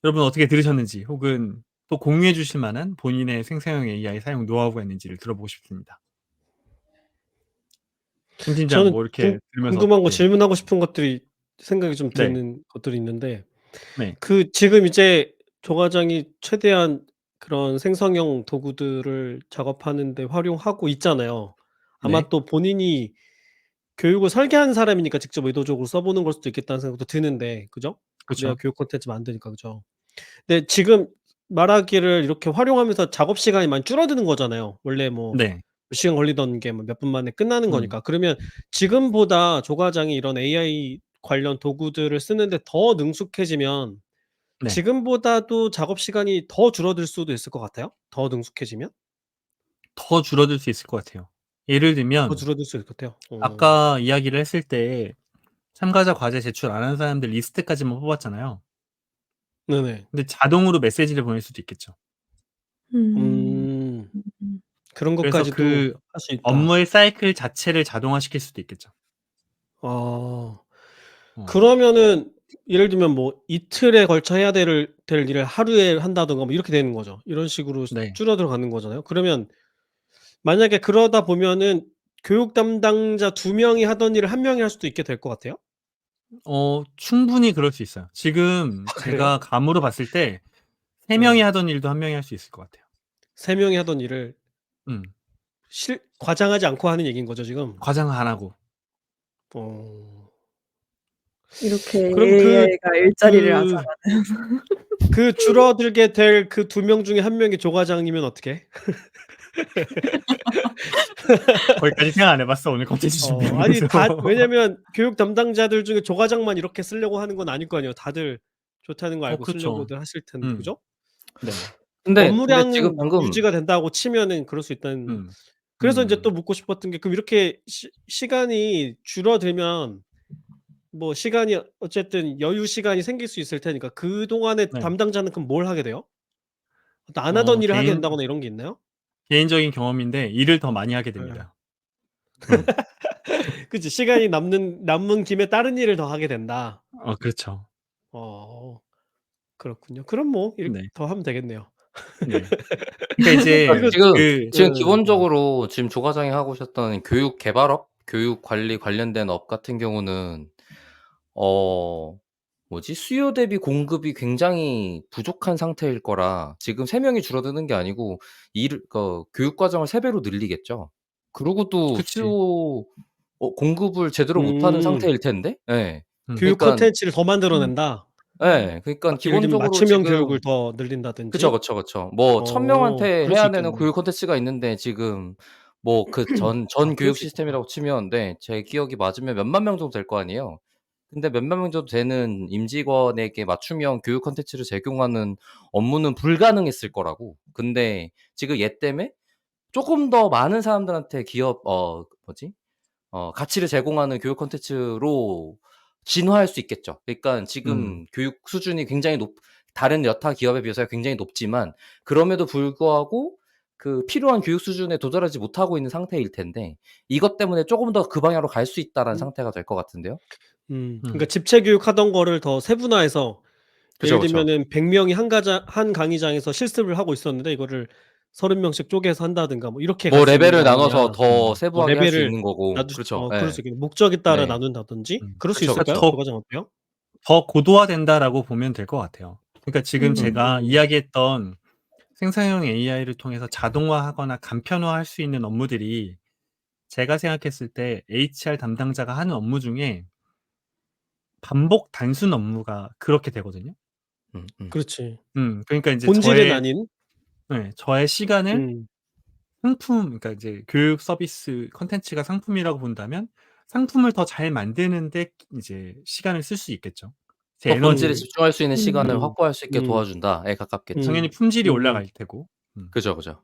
여러분 어떻게 들으셨는지 혹은 또 공유해 주실 만한 본인의 생성형 AI 사용 노하우가 있는지를 들어보고 싶습니다. 신 팀장 저는 뭐 이렇게 들으면서 궁금한 거 어떻게 질문하고 싶은 것들이 생각이 좀 네. 드는 것들이 있는데 네. 지금 이제 조 과장이 최대한 그런 생성형 도구들을 작업하는 데 활용하고 있잖아요. 아마 네. 또 본인이 교육을 설계하는 사람이니까 직접 의도적으로 써 보는 걸 수도 있겠다는 생각도 드는데 그죠? 그래야 그쵸. 교육 콘텐츠 만드니까 그죠? 근데 지금 말하기를 이렇게 활용하면서 작업 시간이 많이 줄어드는 거잖아요. 원래 뭐 네. 몇 시간 걸리던 게 뭐 몇 분 만에 끝나는 음. 거니까. 그러면 지금보다 조 과장이 이런 AI 관련 도구들을 쓰는데 더 능숙해지면 네. 지금보다도 작업 시간이 더 줄어들 수도 있을 것 같아요? 더 능숙해지면? 더 줄어들 수 있을 것 같아요. 예를 더 들면 줄어들 수 있을 것 같아요. 아까 이야기를 했을 때 참가자 과제 제출 안 한 사람들 리스트까지만 뽑았잖아요. 네네. 근데 자동으로 메시지를 보낼 수도 있겠죠. 음. 음. 음. 그런 그래서 것까지도 그 할 수 있다. 업무의 사이클 자체를 자동화시킬 수도 있겠죠. 어. 어. 그러면은 예를 들면 뭐 이틀에 걸쳐 해야 될 일을 하루에 한다든가 뭐 이렇게 되는 거죠. 이런 식으로 네. 줄어들어 가는 거잖아요. 그러면 만약에 그러다 보면은 교육 담당자 2 명이 하던 일을 1 명이 할 수도 있게 될 것 같아요? 충분히 그럴 수 있어요. 지금 아 그래요? 제가 감으로 봤을 때 3 명이 네. 하던 일도 1 명이 할 수 있을 것 같아요. 3 명이 하던 일을 음. 과장하지 않고 하는 얘기인 거죠 지금? 과장 안 하고. 어. 이렇게 그럼 AI가 일자리를 그 앗아가는. 줄어들게 될 그 2 명 중에 1 명이 조 과장이면 어떡해? 거기까지 생각 안 해 봤어. 오늘 콘텐츠 아니 준비하면서. 왜냐면 교육 담당자들 중에 조 과장만 이렇게 쓰려고 하는 건 아닐 거 아니에요. 다들 좋다는 거 알고 그쵸. 쓰려고들 하실 텐데 음. 그죠? 네. 근데 지금 업무량은 방금 유지가 된다고 치면은 그럴 수 있다는. 음. 그래서 인제 또 묻고 싶었던 게 그럼 이렇게 시간이 줄어들면 뭐 시간이 어쨌든 여유 시간이 생길 수 있을 테니까 그동안에 네. 담당자는 그럼 뭘 하게 돼요? 안 하던 일을 하게 된다거나 이런 게 있나요? 개인적인 경험인데 일을 더 많이 하게 예. 됩니다. 음. 그치. 시간이 남은 김에 다른 일을 더 하게 된다. 그렇죠. 어 그렇군요. 그럼 뭐 네. 더 하면 되겠네요. 네. 그러니까 그러니까 이제 이거 지금 예. 기본적으로 지금 조 과장이 하고 계셨던 교육 개발업, 교육 관리 관련된 업 같은 경우는 수요 대비 공급이 굉장히 부족한 상태일 거라 지금 3 명이 줄어드는 게 아니고 교육 과정을 3 배로 늘리겠죠. 그러고 또 그치. 공급을 제대로 못하는 음. 상태일 텐데. 예. 교육 그러니깐 콘텐츠를 더 만들어 낸다. 그러니깐 예를 들면 기본적으로 맞춤형 지금 교육을 더 그쵸, 늘린다든지. 그쵸, 그쵸. 뭐 1,000 명한테 그럴 수 해야 되는 있겠네요. 교육 콘텐츠가 있는데 지금 뭐 전 그럴 교육 수 있겠다. 시스템이라고 치면 제 기억이 맞으면 몇만 명 정도 될 거 아니에요. 근데 몇만 명 정도 되는 임직원에게 맞춤형 교육 콘텐츠를 제공하는 업무는 불가능했을 거라고. 근데 지금 얘 때문에 쪼금 더 많은 사람들한테 가치를 제공하는 교육 콘텐츠로 진화할 수 있겠죠. 그러니깐 음. 지금 교육 수준이 굉장히 다른 여타 기업에 비해서 굉장히 높지만 그럼에도 불구하고 필요한 교육 수준에 도달하지 못하고 있는 상태일 텐데 이것 때문에 쪼금 더 그 방향으로 갈 수 있다라는 음. 상태가 될 것 같은데요. 그러니까 음. 집체 교육하던 거를 더 세분화해서 그쵸, 예를 그쵸. 들면은 100 명이 한 강의장에서 실습을 하고 있었는데 이거를 30 명씩 쪼개서 한다든가 뭐 이렇게 갈 뭐 수 있는 레벨을 거 나눠서 아니냐. 더 세부하게 할 수 레벨을 있는 거고. 그렇죠. 그럴 예. 수 있겠네요. 목적에 따라 네. 나눈다든지 그럴 수 그쵸, 그러니까 있을까요? 그쵸. 조 과장 어때요? 더 고도화된다라고 보면 될 것 같아요. 그러니까 지금 제가 음. 이야기했던 생성형 AI를 통해서 자동화하거나 간편화할 수 있는 업무들이 제가 생각했을 때 HR 담당자가 하는 업무 중에 반복 단순 업무가 그렇게 되거든요. 음음. 그렇지. 그러니까 인제 본질은 아닌. 저의 시간을 음. 그러니까 이제 교육 서비스 콘텐츠가 상품이라고 본다면 상품을 더 잘 만드는 데 이제 시간을 쓸 수 있겠죠. 제 더 본질에 에너지를. 집중할 수 있는 시간을 음. 확보할 수 있게 음. 도와준다에 가깝겠죠. 당연히 음. 품질이 음. 올라갈 테고. 그죠, 그죠.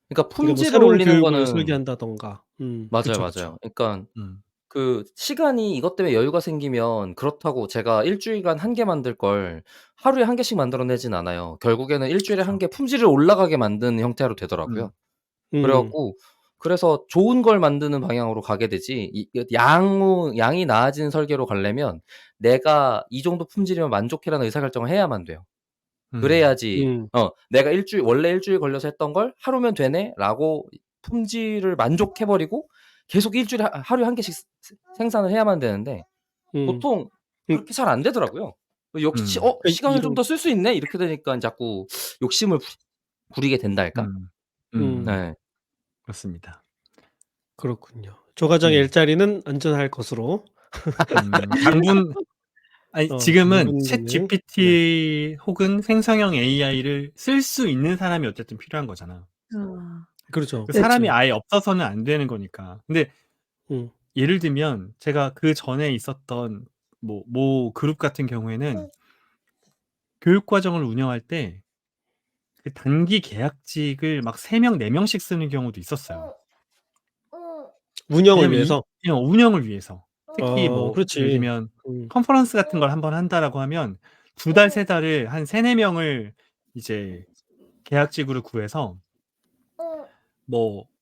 그러니까 그러니까 뭐 품질을 새로운 올리는 교육을 거는 설계한다든가. 맞아요, 그쵸, 맞아요. 그쵸. 그러니깐 음. 시간이 이것 때문에 여유가 생기면 그렇다고 제가 1 주일간 1 개 만들 걸 하루에 1 개씩 만들어 내진 않아요. 결국에는 1 주일에 1 그쵸. 개 품질을 올라가게 만드는 형태로 되더라고요. 음. 그래 음. 갖고 그래서 좋은 걸 만드는 방향으로 가게 되지 양이 나아진 설계로 가려면 '내가 이 정도 품질이면 만족해.'라는 의사결정을 해야만 돼요. 그래야지 음. 내가 원래 일주일 걸려서 했던 걸 하루면 되네라고 품질을 만족해 버리고 계속 일주일에 하루에 한 개씩 생산을 해야만 되는데 보통 음. 그렇게 잘 안 되더라고요. 역시 그러니까 시간을 좀 이런 더 쓸 수 있네 이렇게 되니까 자꾸 욕심을 부리게 된달까? 네. 그렇습니다. 그렇군요. 조과장의 네. 일자리는 안전할 것으로. 당분 아니 지금은 당분간은 네. 챗GPT 혹은 생성형 AI를 쓸 수 있는 사람이 어쨌든 필요한 거잖아. 아. 그렇죠. 네. 사람이 그렇지. 아예 없어서는 안 되는 거니까. 근데 음. 예를 들면 제가 그전에 있었던 모 그룹 같은 경우에는 교육 과정을 운영할 때 그 단기 계약직을 막 3 명, 4 명씩 쓰는 경우도 있었어요. 운영을 왜냐면 위해서. 그냥 운영을 위해서. 특히 예를 그렇지. 들면 컨퍼런스 같은 걸 한번 한다라고 하면 2 달, 3 달을 한 3-4 명을 이제 계약직으로 구해서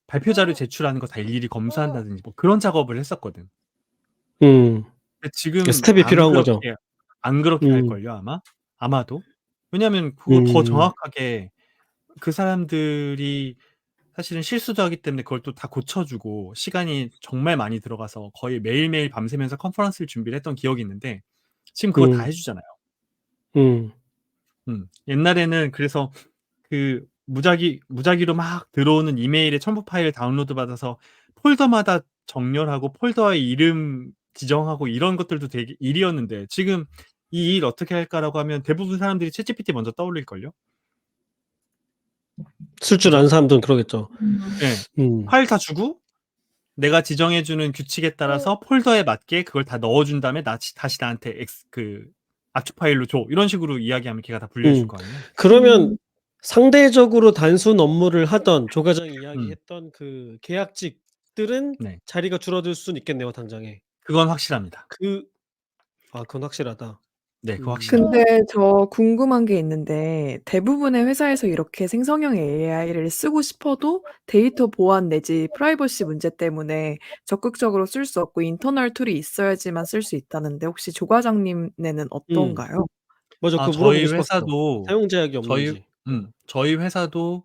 발표 자료 제출하는 거 다 일일이 검사한다든지 그런 작업을 했었거든. 근데 그 지금 스텝이 필요한 거죠. 안 그렇게 음. 할걸요, 아마? 아마도. 왜냐면 그거 더 음. 정확하게 그 사람들이 사실은 실수도 하기 때문에 그걸 또 다 고쳐 주고 시간이 정말 많이 들어가서 거의 매일매일 밤새면서 컨퍼런스를 준비를 했던 기억이 있는데 지금 그거 다 해 주잖아요. 음. 옛날에는 그래서 그 무작위로 막 들어오는 이메일에 첨부 파일 다운로드 받아서 폴더마다 정렬하고 폴더에 이름 지정하고 이런 것들도 되게 일이었는데 지금 '이 일 어떻게 할까?'라고 하면 대부분 사람들이 챗GPT 먼저 떠올릴걸요? 쓸 줄 아는 그죠? 사람들은 그러겠죠. 예. 음. 파일 다 주고 내가 지정해 주는 규칙에 따라서 폴더에 맞게 그걸 다 넣어 준 다음에 다시 나한테 압축 파일로 줘. 이런 식으로 이야기하면 걔가 다 분류해 줄 거 아니에요. 그러면 상대적으로 단순 업무를 하던 조과장이 이야기했던 그 계약직들은 네. 자리가 줄어들 수는 있겠네요, 당장에. 그건 확실합니다. 그건 확실하다. 네. 그거 확실합니다. 근데 저 궁금한 게 있는데 대부분의 회사에서 이렇게 생성형 AI를 쓰고 싶어도 데이터 보안 내지 프라이버시 문제 때문에 적극적으로 쓸 수 없고 인터널 툴이 있어야지만 쓸 수 있다는데 혹시 조 과장님네는 어떤가요? 맞아. 그거 저희 물어보고 싶었어. 회사도 사용 제약이 저희 없는지. 저희 회사도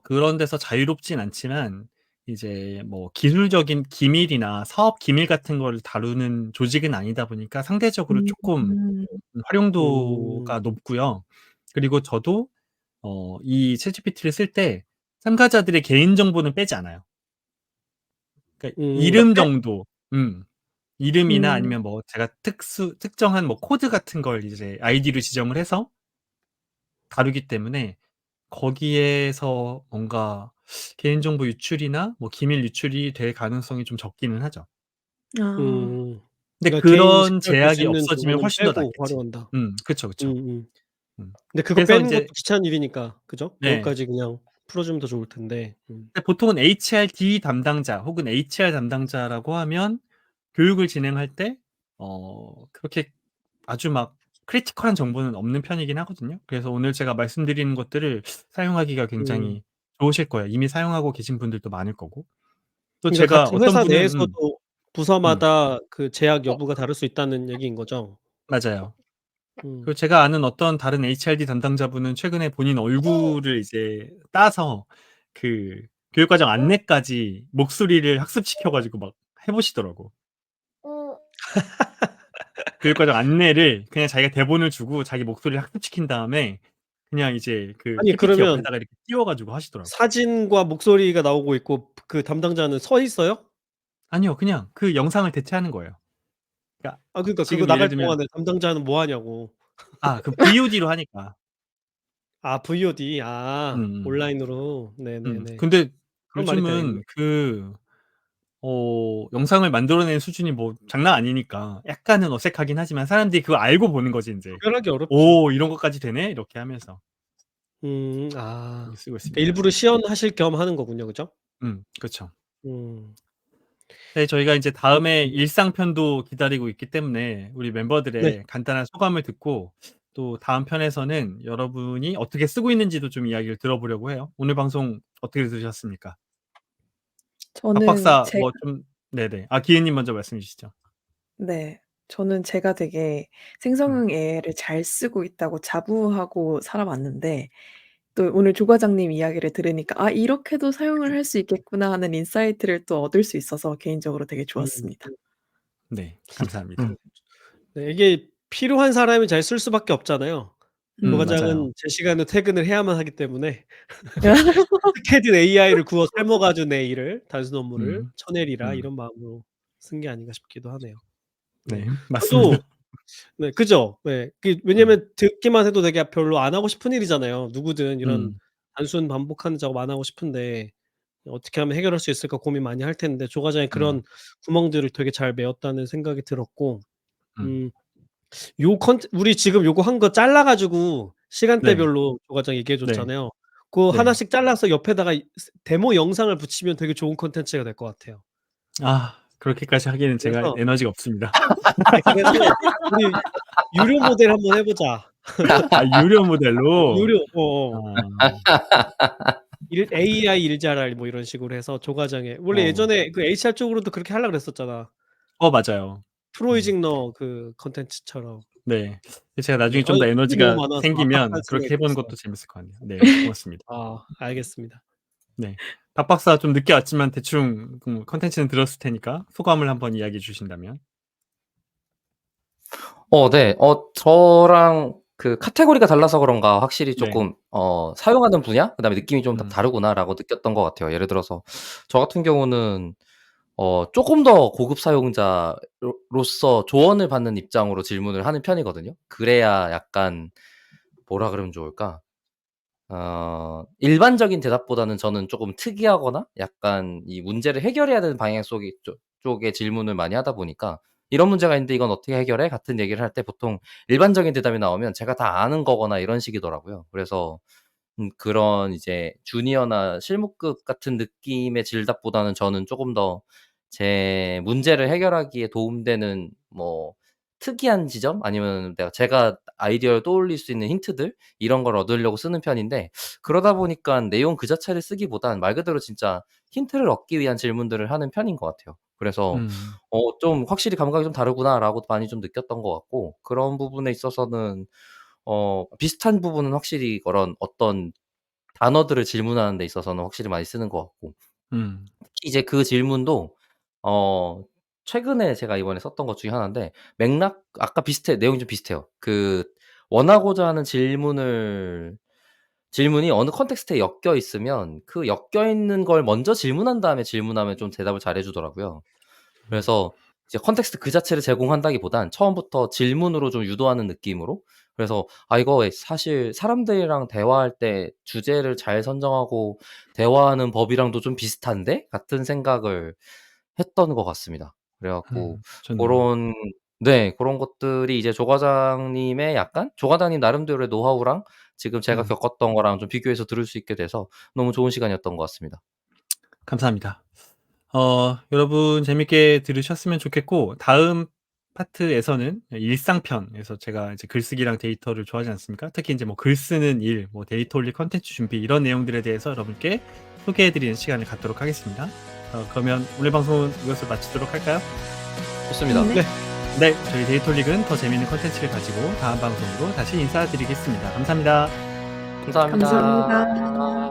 그런 데서 자유롭진 않지만 이제 기술적인 기밀이나 사업 기밀 같은 거를 다루는 조직은 아니다 보니까 상대적으로 쪼끔 음. 음. 활용도가 높고요. 그리고 저도 이 챗GPT를 쓸 때 참가자들의 개인 정보는 빼지 않아요. 그러니까 그러니까 이름 정도 이름이나 음. 아니면 제가 특정한 코드 같은 걸 이제 아이디로 지정을 해서 다루기 때문에 거기에서 뭔가 개인정보 유출이나 기밀 유출이 될 가능성이 좀 적기는 하죠. 아. 근데 그러니까 개인이 그런 식별될 수 제약이 있는 없어지면 정보는 훨씬 더 빼고 낫겠지. 활용한다. 그쵸, 그쵸. 음. 근데 그거 그래서 빼는 것도 인제 귀찮은 일이니까. 그죠? 네. 그것까지 그냥 풀어주면 더 좋을 텐데. 근데 보통은 HRD 담당자 혹은 HR 담당자라고 하면 교육을 진행할 때 그렇게 아주 크리티컬한 정보는 없는 편이긴 하거든요. 그래서 오늘 제가 말씀드리는 것들을 사용하기가 음. 굉장히 좋으실 거예요. 이미 사용하고 계신 분들도 많을 거고. 또 그러니까 제가 같은 어떤 회사 분은 내에서도 음. 부서마다 그 제약 여부가 다를 수 있다는 얘기인 거죠? 맞아요. 음. 그리고 제가 아는 어떤 다른 HRD 담당자분은 최근에 본인 얼굴을 이제 따서 그 교육과정 안내까지 목소리를 학습시켜 가지고 해 보시더라고. 교육과정 안내를 그냥 자기가 대본을 주고 자기 목소리를 학습시킨 다음에 그냥 이제 그 아니 PPT 그러면 옆에다가 이렇게 띄워 가지고 하시더라고요. 사진과 목소리가 나오고 있고 그 담당자는 서 있어요? 아니요. 그냥 그 영상을 대체하는 거예요. 그러니까 그러니까 그거 지금 예를 나갈 들면 동안에 담당자는 뭐 하냐고. 그 VOD로 하니까. VOD. 음음. 온라인으로. 네네네. 근데 그럼 말이 되겠네. 요즘은 영상을 만들어내는 수준이 장난 아니니까 약간은 어색하긴 하지만 사람들이 그걸 알고 보는 거지 인제. 구별하기 어렵지. '오 이런 것까지 되네?' 이렇게 하면서 그렇게 쓰고 그러니까 있습니다. 일부러 시연하실 겸 하는 거군요. 그죠? 그쵸. 음. 네 저희가 인제 다음에 그렇군요. 일상편도 기다리고 있기 때문에 우리 네. 멤버들의 간단한 소감을 듣고 또 다음 편에서는 여러분이 어떻게 쓰고 있는지도 좀 이야기를 들어보려고 해요. 오늘 방송 어떻게 들으셨습니까? 박 저는 박사 제가 네네. 기회님 먼저 말씀해 주시죠. 네. 저는 제가 되게 생성형 AI를 잘 쓰고 있다고 자부하고 살아왔는데 또 오늘 조 과장님 이야기를 들으니까 '아 이렇게도 사용을 할 수 있겠구나.' 하는 인사이트를 또 얻을 수 있어서 개인적으로 되게 음. 좋았습니다. 네. 감사합니다. 네, 이게 필요한 사람이 잘 쓸 수밖에 없잖아요. 조 음. 맞아요. 과장은 제 시간에 퇴근을 해야만 하기 때문에 어떻게든 AI를 구워 삶아 가지고 내 일을 단순 업무를 쳐내리라 이런 마음으로 쓴 게 아닌가 싶기도 하네요. 네. 네. 맞습니다. 저도 네 그죠. 네. 왜냐면 듣기만 해도 되게 별로 안 하고 싶은 일이잖아요. 누구든 이런 단순 반복하는 작업 안 하고 싶은데 어떻게 하면 해결할 수 있을까 고민 많이 할 텐데 조 과장이 그런 구멍들을 되게 잘 메웠다는 생각이 들었고 요 우리 지금 요거 한 거 잘라 가지고 네. 시간대별로 조 과장이 얘기해 네. 줬잖아요. 고 네. 하나씩 잘라서 옆에다가 데모 영상을 붙이면 되게 좋은 콘텐츠가 될 것 같아요. 아 그렇게까지 하기에는 제가 그래서 에너지가 없습니다. 그래서 우리 유료 모델 한번 해 보자. 아 유료 모델로? 유료 아. AI 일 잘할 뭐 이런 식으로 해서 조 과장의 원래 예전에 그 HR 쪽으로도 그렇게 하려고 그랬었잖아. 맞아요. 프로이직너 그 콘텐츠처럼. 네. 제가 나중에 네. 좀 더 팁이 에너지가 너무 많아서 생기면 아깝다는 그렇게 생각이 해 보는 들었어요. 것도 재밌을 것 같네요. 네. 고맙습니다. 알겠습니다. 네. 박 박사 좀 늦게 왔지만 대충 콘텐츠는 들었을 테니까 소감을 한번 이야기해 주신다면. 네. 저랑 그 카테고리가 달라서 그런가 확실히 네. 조금 사용하는 분야 그다음에 느낌이 좀 다르구나라고 느꼈던 것 같아요. 예를 들어서 저 같은 경우는 쪼끔 더 고급 사용자로서 조언을 받는 입장으로 질문을 하는 편이거든요. 그래야 약간 뭐라 그러면 좋을까? 일반적인 대답보다는 저는 쪼금 특이하거나 약간 이 문제를 해결해야 되는 방향 쪽의 질문을 많이 하다 보니까 "이런 문제가 있는데 이건 어떻게 해결해?" 같은 얘기를 할 때 보통 일반적인 대답이 나오면 제가 다 아는 거거나 이런 식이더라고요. 그래서 그런 이제 주니어나 실무급 같은 느낌의 질답보다는 저는 쪼금 더 제 문제를 해결하기에 도움되는 뭐 특이한 지점 아니면 제가 아이디어를 떠올릴 수 있는 힌트들 이런 걸 얻으려고 쓰는 편인데 그러다 보니깐 내용 그 자체를 쓰기보단 말 그대로 진짜 힌트를 얻기 위한 질문들을 하는 편인 것 같아요. 그래서 좀 '확실히 감각이 좀 다르구나.'라고 많이 좀 느꼈던 것 같고 그런 부분에 있어서는 비슷한 부분은 확실히 그런 어떤 단어들을 질문하는 데 있어서는 확실히 많이 쓰는 것 같고 특히 이제 그 질문도 최근에 제가 이번에 썼던 것 중에 하나인데 아까 내용이 좀 비슷해요. 원하고자 하는 질문이 어느 컨텍스트에 엮여 있으면 그 엮여 있는 걸 먼저 질문한 다음에 질문하면 좀 대답을 잘해 주더라고요. 그래서 이제 컨텍스트 그 자체를 제공한다기보단 처음부터 질문으로 좀 유도하는 느낌으로 그래서 이거 사실 사람들이랑 대화할 때 주제를 잘 선정하고 대화하는 법이랑도 좀 비슷한데?' 같은 생각을 했던 것 같습니다. 그래 갖고 좋네요. 고런 것들이 이제 조 과장님의 약간 조 과장님 나름대로의 노하우랑 지금 제가 겪었던 거랑 좀 비교해서 들을 수 있게 돼서 너무 좋은 시간이었던 것 같습니다. 감사합니다. 여러분 재밌게 들으셨으면 좋겠고 다음 파트에서는 일상편에서 제가 이제 글쓰기랑 데이터를 좋아하지 않습니까? 특히 인제 뭐 글 쓰는 일, 뭐 데이터 올릴 콘텐츠 준비 이런 내용들에 대해서 여러분께 소개해 드리는 시간을 갖도록 하겠습니다. 그러면 오늘 방송은 이것으로 마치도록 할까요? 좋습니다. 네. 네. 저희 데이터 올릭은 더 재미있는 콘텐츠를 가지고 다음 방송으로 다시 인사드리겠습니다. 감사합니다. 감사합니다. 감사합니다.